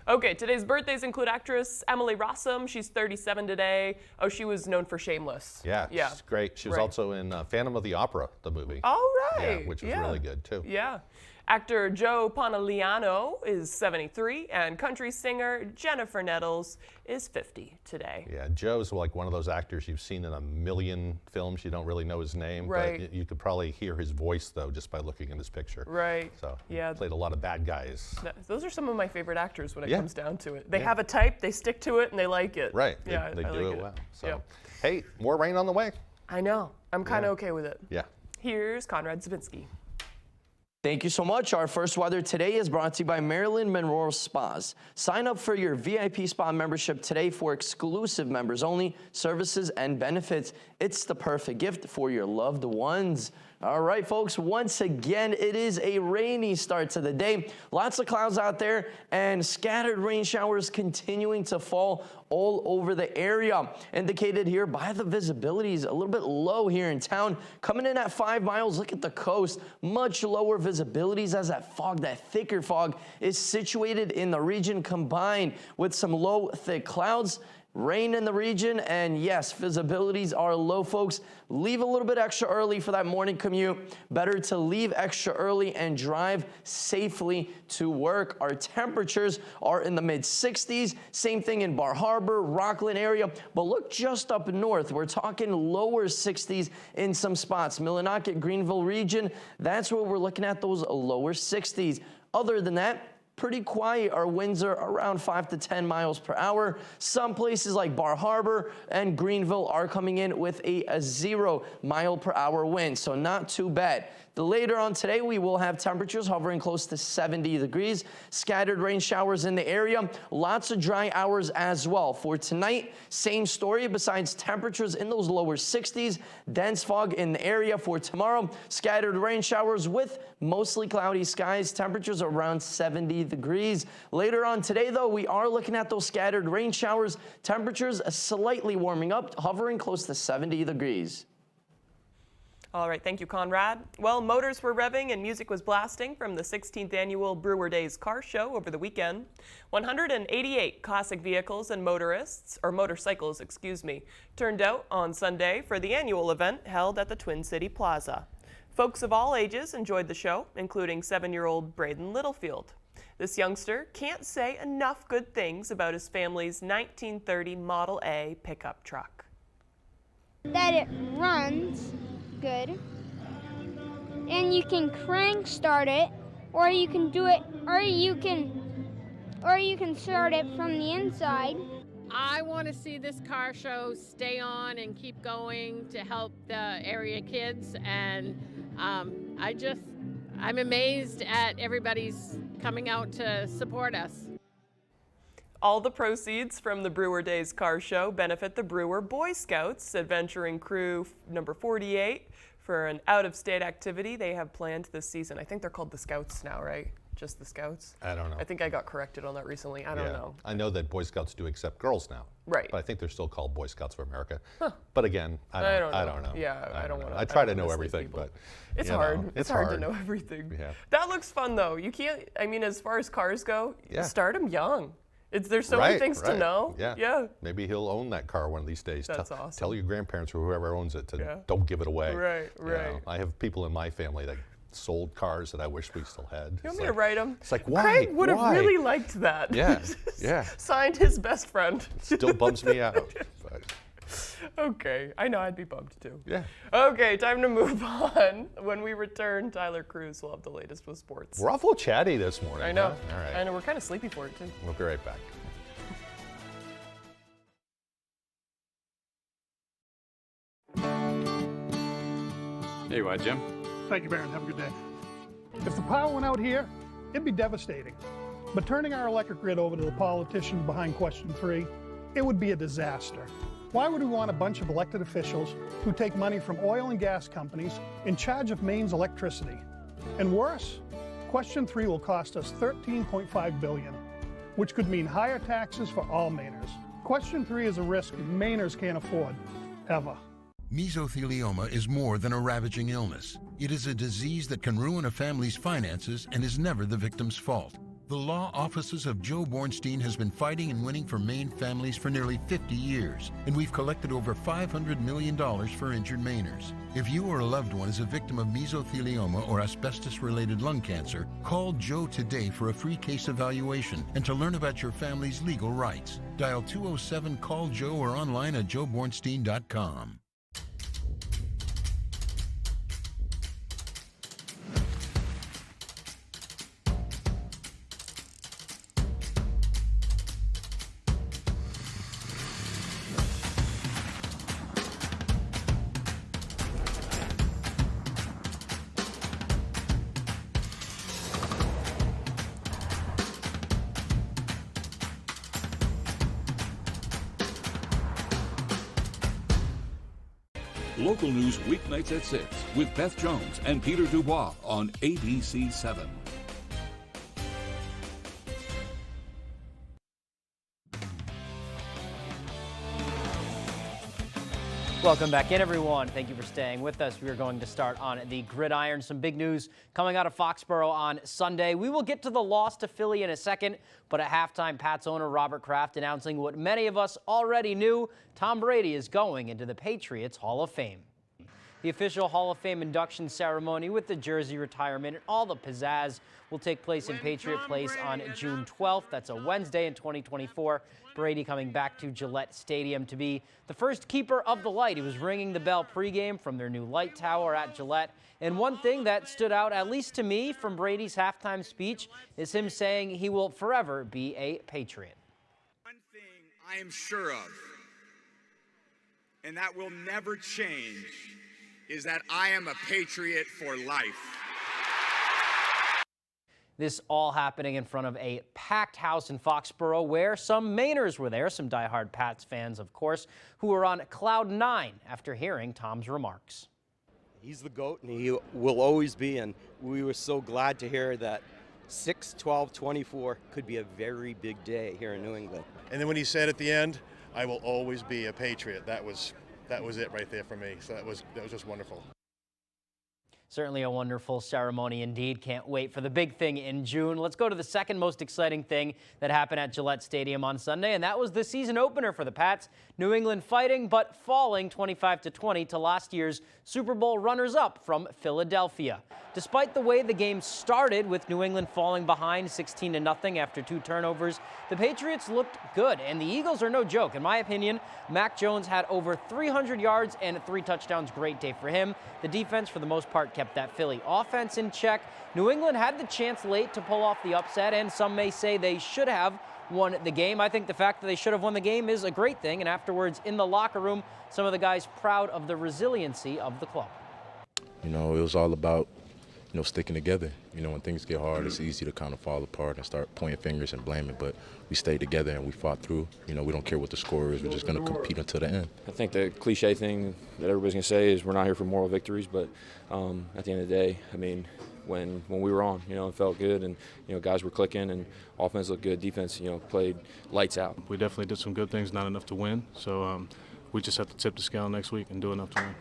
[SPEAKER 2] Okay, today's birthdays include actress Emily Rossum. She's 37 today. Oh, she was known for Shameless.
[SPEAKER 1] Yeah, she's great. She was
[SPEAKER 2] Right.
[SPEAKER 1] also in Phantom of the Opera, the movie.
[SPEAKER 2] Oh, right.
[SPEAKER 1] Yeah, which was really good, too.
[SPEAKER 2] Yeah. Actor Joe Pantoliano is 73, and country singer Jennifer Nettles is 50 today.
[SPEAKER 1] Yeah, Joe's like one of those actors you've seen in a million films. You don't really know his name,
[SPEAKER 2] Right.
[SPEAKER 1] but you could probably hear his voice, though, just by looking at his picture.
[SPEAKER 2] Right.
[SPEAKER 1] So,
[SPEAKER 2] Yeah.
[SPEAKER 1] played a lot of bad guys.
[SPEAKER 2] Those are some of my favorite actors when it
[SPEAKER 1] Yeah.
[SPEAKER 2] comes down to it. They
[SPEAKER 1] Yeah.
[SPEAKER 2] have a type, they stick to it, and they like it.
[SPEAKER 1] Right,
[SPEAKER 2] Yeah,
[SPEAKER 1] they
[SPEAKER 2] I
[SPEAKER 1] do
[SPEAKER 2] like
[SPEAKER 1] it well. So,
[SPEAKER 2] Yeah.
[SPEAKER 1] hey, more rain on the way.
[SPEAKER 2] I know. I'm kind of
[SPEAKER 1] Yeah.
[SPEAKER 2] okay with it.
[SPEAKER 1] Yeah.
[SPEAKER 2] Here's Conrad Zabinski.
[SPEAKER 34] Thank you so much. Our first weather today is brought to you by Marilyn Monroe Spas. Sign up for your VIP spa membership today for exclusive members only services and benefits. It's the perfect gift for your loved ones. All right, folks, once again, it is a rainy start to the day. Lots of clouds out there and scattered rain showers continuing to fall all over the area. Indicated here by the visibility is a little bit low here in town. Coming in at 5 miles, look at the coast. Much lower visibilities as that fog, that thicker fog, is situated in the region combined with some low, thick clouds. Rain in the region, and yes, visibilities are low, folks. Leave a little bit extra early for that morning commute. Better to leave extra early and drive safely to work. Our temperatures are in the mid-60s. Same thing in Bar Harbor, Rockland area. But look just up north. We're talking lower 60s in some spots. Millinocket, Greenville region, that's where we're looking at those lower 60s. Other than that, pretty quiet. Our winds are around 5 to 10 miles per hour. Some places like Bar Harbor and Greenville are coming in with a 0 mile per hour wind, so not too bad. Later on today, we will have temperatures hovering close to 70 degrees. Scattered rain showers in the area. Lots of dry hours as well. For tonight, same story. Besides temperatures in those lower 60s, dense fog in the area. For tomorrow, scattered rain showers with mostly cloudy skies. Temperatures around 70 degrees. Later on today, though, we are looking at those scattered rain showers. Temperatures slightly warming up, hovering close to 70 degrees.
[SPEAKER 2] All right, thank you, Conrad. Well, motors were revving and music was blasting from the 16th annual Brewer Days car show over the weekend. 188 classic vehicles and motorcycles, turned out on Sunday for the annual event held at the Twin City Plaza. Folks of all ages enjoyed the show, including 7-year-old Braden Littlefield. This youngster can't say enough good things about his family's 1930 Model A pickup truck.
[SPEAKER 8] That it runs good, and you can crank start it, or you can do it, or you can start it from the inside.
[SPEAKER 9] I want to see this car show stay on and keep going to help the area kids, and I'm amazed at everybody's coming out to support us.
[SPEAKER 2] All the proceeds from the Brewer Days car show benefit the Brewer Boy Scouts, adventuring crew number 48 for an out-of-state activity they have planned this season. I think they're called the Scouts now, right? Just the Scouts?
[SPEAKER 1] I don't know.
[SPEAKER 2] I think I got corrected on that recently. I don't know.
[SPEAKER 1] I know that Boy Scouts do accept girls now.
[SPEAKER 2] Right.
[SPEAKER 1] But I think they're still called Boy Scouts of America.
[SPEAKER 2] Huh.
[SPEAKER 1] But again, I don't know.
[SPEAKER 2] Yeah, I don't want to.
[SPEAKER 1] I try to know everything, but
[SPEAKER 2] it's hard. It's hard to know everything.
[SPEAKER 1] Yeah.
[SPEAKER 2] That looks fun, though. You can't, I mean, as far as cars go, start them young. There's so many things to know.
[SPEAKER 1] Yeah. Maybe he'll own that car one of these days.
[SPEAKER 2] That's awesome.
[SPEAKER 1] Tell your grandparents or whoever owns it to don't give it away.
[SPEAKER 2] Right.
[SPEAKER 1] You know, I have people in my family that sold cars that I wish we still had.
[SPEAKER 2] You want me to write them?
[SPEAKER 1] It's like, why?
[SPEAKER 2] Craig would have really liked that.
[SPEAKER 1] Yeah.
[SPEAKER 2] Signed his best friend.
[SPEAKER 1] Still bums me out. But.
[SPEAKER 2] Okay, I know I'd be bummed too.
[SPEAKER 1] Yeah.
[SPEAKER 2] Okay, time to move on. When we return, Tyler Cruz will have the latest with sports.
[SPEAKER 1] We're awful chatty this morning.
[SPEAKER 2] I know.
[SPEAKER 1] Huh? All right.
[SPEAKER 2] I know, we're kind of sleepy for it too.
[SPEAKER 1] We'll be right back.
[SPEAKER 13] There you are, Jim.
[SPEAKER 23] Thank you, Baron. Have a good day. If the power went out here, it'd be devastating. But turning our electric grid over to the politicians behind question 3, it would be a disaster. Why would we want a bunch of elected officials who take money from oil and gas companies in charge of Maine's electricity? And worse, question 3 will cost us $13.5 billion, which could mean higher taxes for all Mainers. Question 3 is a risk Mainers can't afford, ever.
[SPEAKER 17] Mesothelioma is more than a ravaging illness. It is a disease that can ruin a family's finances and is never the victim's fault. The law offices of Joe Bornstein has been fighting and winning for Maine families for nearly 50 years, and we've collected over $500 million for injured Mainers. If you or a loved one is a victim of mesothelioma or asbestos-related lung cancer, call Joe today for a free case evaluation and to learn about your family's legal rights. Dial 207-CALL-JOE or online at joebornstein.com.
[SPEAKER 10] Local news weeknights at 6 with Beth Jones and Peter Dubois on ABC 7.
[SPEAKER 11] Welcome back in, everyone. Thank you for staying with us. We are going to start on the gridiron. Some big news coming out of Foxborough on Sunday. We will get to the loss to Philly in a second, but at halftime, Pats owner Robert Kraft announcing what many of us already knew: Tom Brady is going into the Patriots Hall of Fame. The official Hall of Fame induction ceremony with the jersey retirement and all the pizzazz will take place in Patriot Place on June 12th. That's a Wednesday in 2024. Brady coming back to Gillette Stadium to be the first keeper of the light. He was ringing the bell pregame from their new light tower at Gillette. And one thing that stood out, at least to me, from Brady's halftime speech is him saying he will forever be a Patriot.
[SPEAKER 15] One thing I am sure of, and that will never change, is that I am a Patriot for life.
[SPEAKER 11] This all happening in front of a packed house in Foxborough where some Mainers were there, some diehard Pats fans, of course, who were on cloud nine after hearing Tom's remarks.
[SPEAKER 16] He's the GOAT, and he will always be, and we were so glad to hear that 6/12/24 could be a very big day here in New England.
[SPEAKER 24] And then when he said at the end, "I will always be a Patriot," that was it right there for me. So that was just wonderful.
[SPEAKER 11] Certainly a wonderful ceremony indeed. Can't wait for the big thing in June. Let's go to the second most exciting thing that happened at Gillette Stadium on Sunday, and that was the season opener for the Pats. New England fighting, but falling 25-20 to last year's Super Bowl runners-up from Philadelphia. Despite the way the game started, with New England falling behind 16-0 after 2 turnovers, the Patriots looked good, and the Eagles are no joke. In my opinion, Mac Jones had over 300 yards and 3 touchdowns. Great day for him. The defense, for the most part, kept that Philly offense in check. New England had the chance late to pull off the upset, and some may say they should have won the game. I think the fact that they should have won the game is a great thing, and afterwards in the locker room, some of the guys proud of the resiliency of the club.
[SPEAKER 25] You know, it was all about, sticking together. When things get hard, it's easy to kind of fall apart and start pointing fingers and blaming, but we stayed together and we fought through. We don't care what the score is. We're just going to compete until the end.
[SPEAKER 26] I think the cliche thing that everybody's going to say is we're not here for moral victories, but at the end of the day, I mean, when we were on, it felt good, and, guys were clicking, and offense looked good. Defense, played lights out.
[SPEAKER 27] We definitely did some good things, not enough to win, so we just have to tip the scale next week and do enough to win.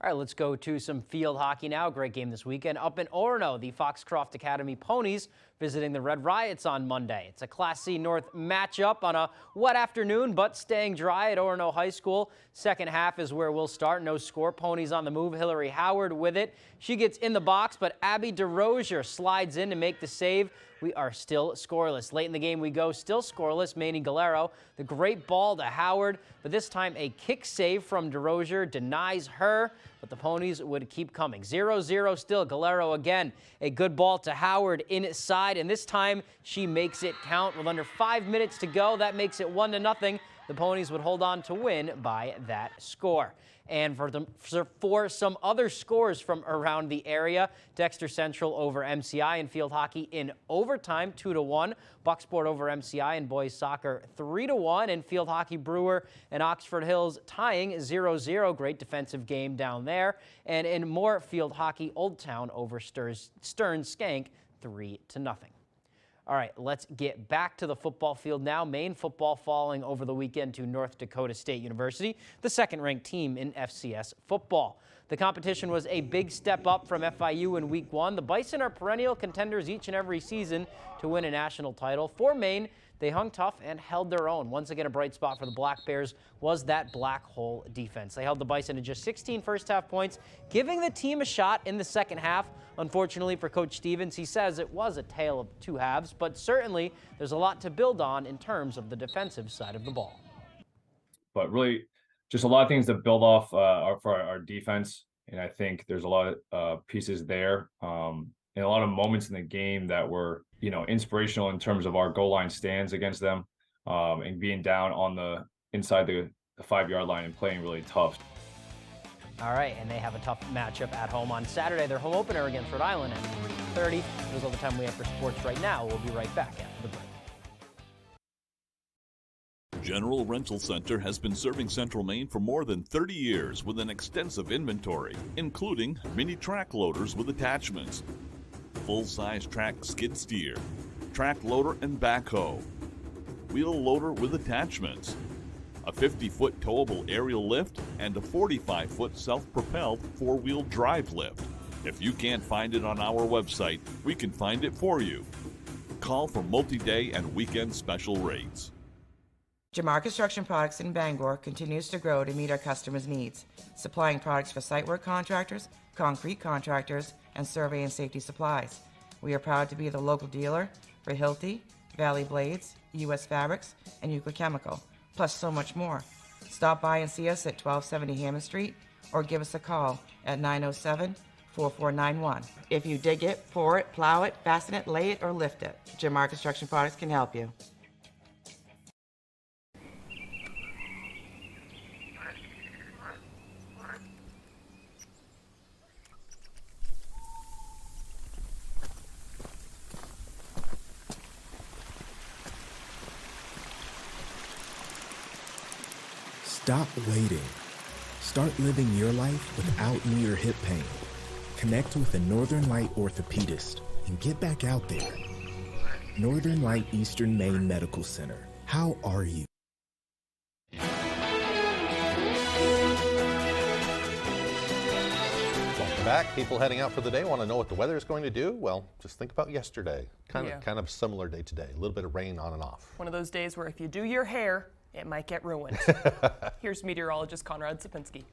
[SPEAKER 11] All right, let's go to some field hockey now. Great game this weekend. Up in Orono, the Foxcroft Academy Ponies visiting the Red Riots on Monday. It's a Class C North matchup on a wet afternoon, but staying dry at Orono High School. Second half is where we'll start. No score. Ponies on the move. Hillary Howard with it. She gets in the box, but Abby DeRozier slides in to make the save. We are still scoreless. Late in the game we go, still scoreless. Manny Galero, the great ball to Howard, but this time a kick save from DeRozier denies her, but the Ponies would keep coming. 0-0 still. Galero again, a good ball to Howard inside, and this time she makes it count with under 5 minutes to go. That makes it 1-0. The Ponies would hold on to win by that score. And for some other scores from around the area, Dexter Central over MCI in field hockey in overtime, 2-1. Bucksport over MCI in boys soccer, 3-1. And field hockey, Brewer and Oxford Hills tying 0-0. Great defensive game down there. And in more field hockey, Old Town over Stern Skank, 3-0. All right, let's get back to the football field now. Maine football falling over the weekend to North Dakota State University, the second-ranked team in FCS football. The competition was a big step up from FIU in Week 1. The Bison are perennial contenders each and every season to win a national title. For Maine, they hung tough and held their own. Once again, a bright spot for the Black Bears was that black hole defense. They held the Bison to just 16 first-half points, giving the team a shot in the second half. Unfortunately for Coach Stevens, he says it was a tale of two halves, but certainly there's a lot to build on in terms of the defensive side of the ball.
[SPEAKER 28] But really, just a lot of things to build off for our defense, and I think there's a lot of pieces there, and a lot of moments in the game that were, inspirational in terms of our goal line stands against them, and being down on the inside the 5-yard line and playing really tough.
[SPEAKER 11] All right, and they have a tough matchup at home on Saturday. Their home opener against Rhode Island at 3:30. That's all the time we have for sports right now. We'll be right back after the break.
[SPEAKER 10] General Rental Center has been serving Central Maine for more than 30 years with an extensive inventory, including mini track loaders with attachments, full-size track skid steer, track loader and backhoe, wheel loader with attachments, a 50-foot towable aerial lift, and a 45-foot self-propelled four-wheel drive lift. If you can't find it on our website, we can find it for you. Call for multi-day and weekend special rates.
[SPEAKER 3] Jamar Construction Products in Bangor continues to grow to meet our customers' needs, supplying products for site work contractors, concrete contractors, and survey and safety supplies. We are proud to be the local dealer for Hilti, Valley Blades, U.S. Fabrics, and Euclid Chemical, plus so much more. Stop by and see us at 1270 Hammond Street or give us a call at 907-4491. If you dig it, pour it, plow it, fasten it, lay it, or lift it, Jamar Construction Products can help you.
[SPEAKER 5] Stop waiting. Start living your life without knee or hip pain. Connect with a Northern Light orthopedist and get back out there. Northern Light Eastern Maine Medical Center. How are you?
[SPEAKER 1] Welcome back. People heading out for the day want to know what the weather is going to do. Well, just think about yesterday. Kind of similar day today. A little bit of rain on and off.
[SPEAKER 2] One of those days where if you do your hair, it might get ruined. Here's meteorologist Conrad Sapinski.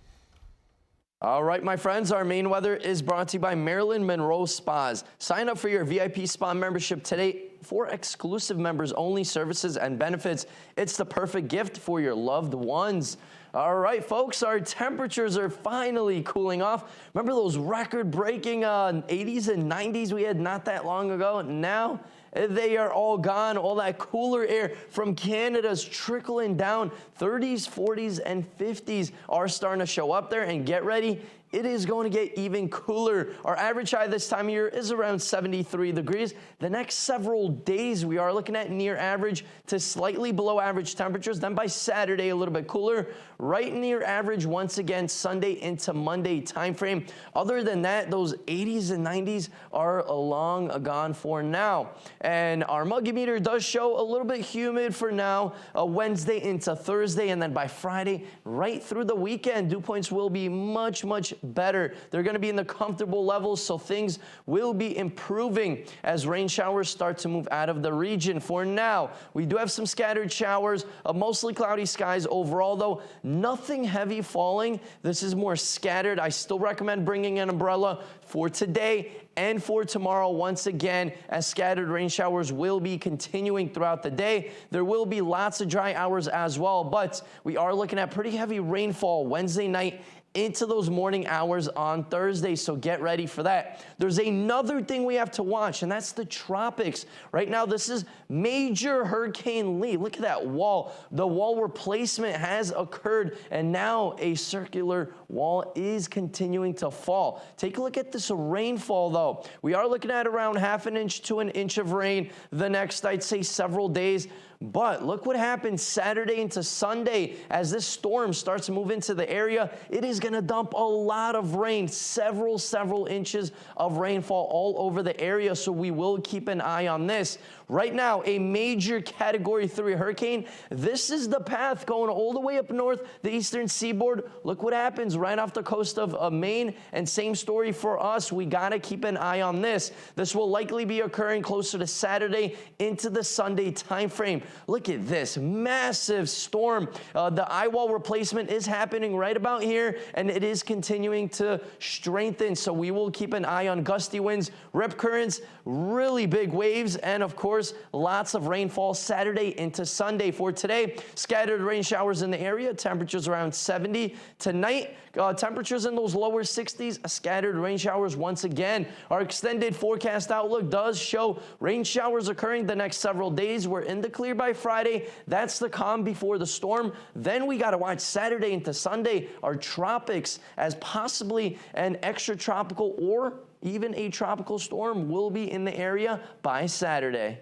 [SPEAKER 34] All right, my friends, our Maine weather is brought to you by Marilyn Monroe Spas. Sign up for your VIP spa membership today for exclusive members only services and benefits. It's the perfect gift for your loved ones. All right, folks, our temperatures are finally cooling off. Remember those record-breaking 80s and 90s we had not that long ago? Now they are all gone. All that cooler air from Canada's trickling down. 30s, 40s, and 50s are starting to show up there. And get ready, it is going to get even cooler. Our average high this time of year is around 73 degrees. The next several days, we are looking at near average to slightly below average temperatures. Then by Saturday, a little bit cooler. Right near average once again Sunday into Monday timeframe. Other than that, those 80s and 90s are long gone for now. And our muggy meter does show a little bit humid for now, Wednesday into Thursday, and then by Friday, right through the weekend, dew points will be much, much better. They're going to be in the comfortable levels, so things will be improving as rain showers start to move out of the region. For now, we do have some scattered showers, mostly cloudy skies overall, though. Nothing heavy falling. This is more scattered. I still recommend bringing an umbrella for today and for tomorrow once again, as scattered rain showers will be continuing throughout the day. There will be lots of dry hours as well, but we are looking at pretty heavy rainfall Wednesday night into those morning hours on Thursday, so get ready for that. There's another thing we have to watch, and that's the tropics. Right now, this is major Hurricane Lee. Look at that wall. The wall replacement has occurred, and now a circular wall is continuing to fall. Take a look at this rainfall, though. We are looking at around ½ an inch to an inch of rain the next, I'd say, several days. But look what happened Saturday into Sunday as this storm starts to move into the area. It is going to dump a lot of rain, several inches of rainfall all over the area. So we will keep an eye on this. Right now, a major Category 3 hurricane. This is the path going all the way up north, the eastern seaboard. Look what happens right off the coast of Maine. And same story for us. We got to keep an eye on this. This will likely be occurring closer to Saturday into the Sunday timeframe. Look at this massive storm. The eye wall replacement is happening right about here, and it is continuing to strengthen. So we will keep an eye on gusty winds, rip currents, really big waves, and of course, lots of rainfall Saturday into Sunday. For today, scattered rain showers in the area, temperatures around 70. Tonight, temperatures in those lower 60s, scattered rain showers once again. Our extended forecast outlook does show rain showers occurring the next several days. We're in the clear by Friday. That's the calm before the storm. Then we got to watch Saturday into Sunday, our tropics, as possibly an extratropical or even a tropical storm will be in the area by Saturday.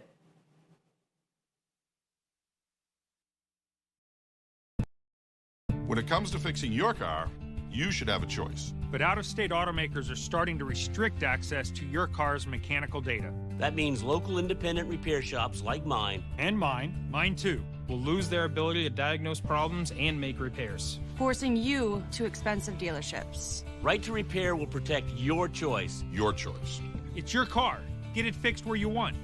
[SPEAKER 4] When it comes to fixing your car, you should have a choice.
[SPEAKER 6] But out-of-state automakers are starting to restrict access to your car's mechanical data.
[SPEAKER 12] That means local independent repair shops like mine,
[SPEAKER 6] And mine too, will lose their ability to diagnose problems and make repairs.
[SPEAKER 14] Forcing you to expensive dealerships.
[SPEAKER 12] Right to Repair will protect your choice.
[SPEAKER 4] Your choice.
[SPEAKER 6] It's your car. Get it fixed where you want.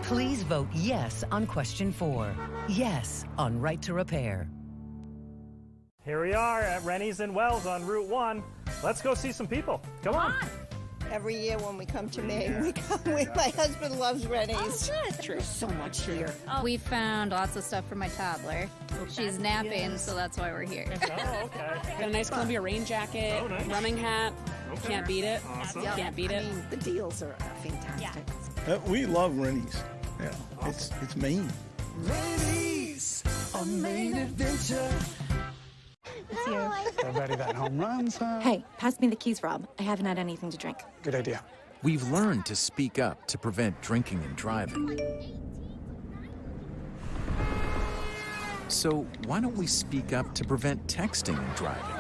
[SPEAKER 18] Please vote yes on question 4. Yes on Right to Repair.
[SPEAKER 34] Here we are at Rennie's in Wells on Route 1. Let's go see some people. Come on.
[SPEAKER 19] Every year when we come to Maine, we come with my husband loves Rennie's. Oh, good. There's so much here.
[SPEAKER 20] We found lots of stuff for my toddler. She's napping, so that's why we're here.
[SPEAKER 34] Oh, okay.
[SPEAKER 21] Got a nice Columbia rain jacket, running hat.
[SPEAKER 34] Okay.
[SPEAKER 21] Can't beat it.
[SPEAKER 34] Awesome.
[SPEAKER 21] Can't beat it.
[SPEAKER 19] I mean, the deals are fantastic.
[SPEAKER 22] We love Rennie's. Yeah,
[SPEAKER 19] awesome.
[SPEAKER 22] it's Maine.
[SPEAKER 19] Rennie's, a Maine adventure.
[SPEAKER 29] It's you.
[SPEAKER 22] I bet that home runs, huh?
[SPEAKER 29] Hey, pass me the keys, Rob. I haven't had anything to drink.
[SPEAKER 22] Good idea.
[SPEAKER 30] We've learned to speak up to prevent drinking and driving. So why don't we speak up to prevent texting and driving?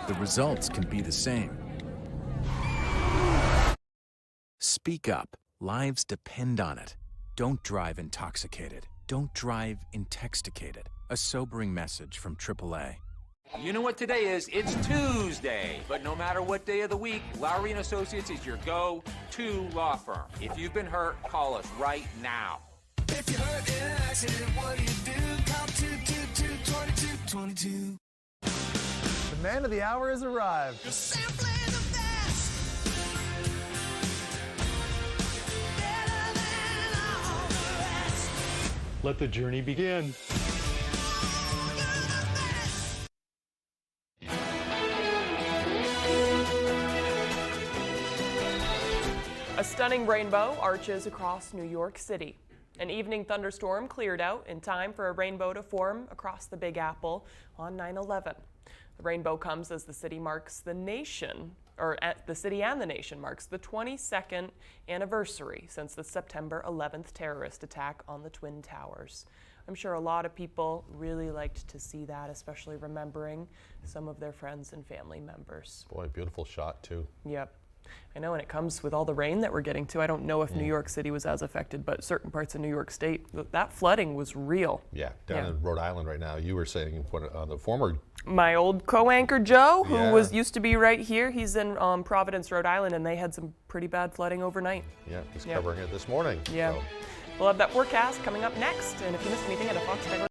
[SPEAKER 30] The results can be the same. Speak up. Lives depend on it. Don't drive intoxicated. Don't drive intoxicated. A sobering message from AAA.
[SPEAKER 31] You know what today is? It's Tuesday. But no matter what day of the week, Lowry & Associates is your go-to law firm. If you've been hurt, call us right now.
[SPEAKER 19] If you're hurt in an accident, what do you do? Call 222-2222.
[SPEAKER 32] The man of the hour has arrived.
[SPEAKER 19] You're simply the best. Better than all the rest.
[SPEAKER 32] Let the journey begin.
[SPEAKER 2] A stunning rainbow arches across New York City. An evening thunderstorm cleared out in time for a rainbow to form across the Big Apple on 9/11. The rainbow comes as the city marks the nation, the city and the nation marks the 22nd anniversary since the September 11th terrorist attack on the Twin Towers. I'm sure a lot of people really liked to see that, especially remembering some of their friends and family members.
[SPEAKER 1] Boy, beautiful shot too.
[SPEAKER 2] Yep. I know, and it comes with all the rain that we're getting too. I don't know if New York City was as affected, but certain parts of New York State, that flooding was real.
[SPEAKER 1] Yeah, down in Rhode Island right now. You were saying the former...
[SPEAKER 2] My old co-anchor Joe, who used to be right here, he's in Providence, Rhode Island, and they had some pretty bad flooding overnight.
[SPEAKER 1] Yeah, he's covering it this morning.
[SPEAKER 2] Yeah.
[SPEAKER 1] So.
[SPEAKER 2] We'll have that forecast coming up next, and if you missed anything at a Fox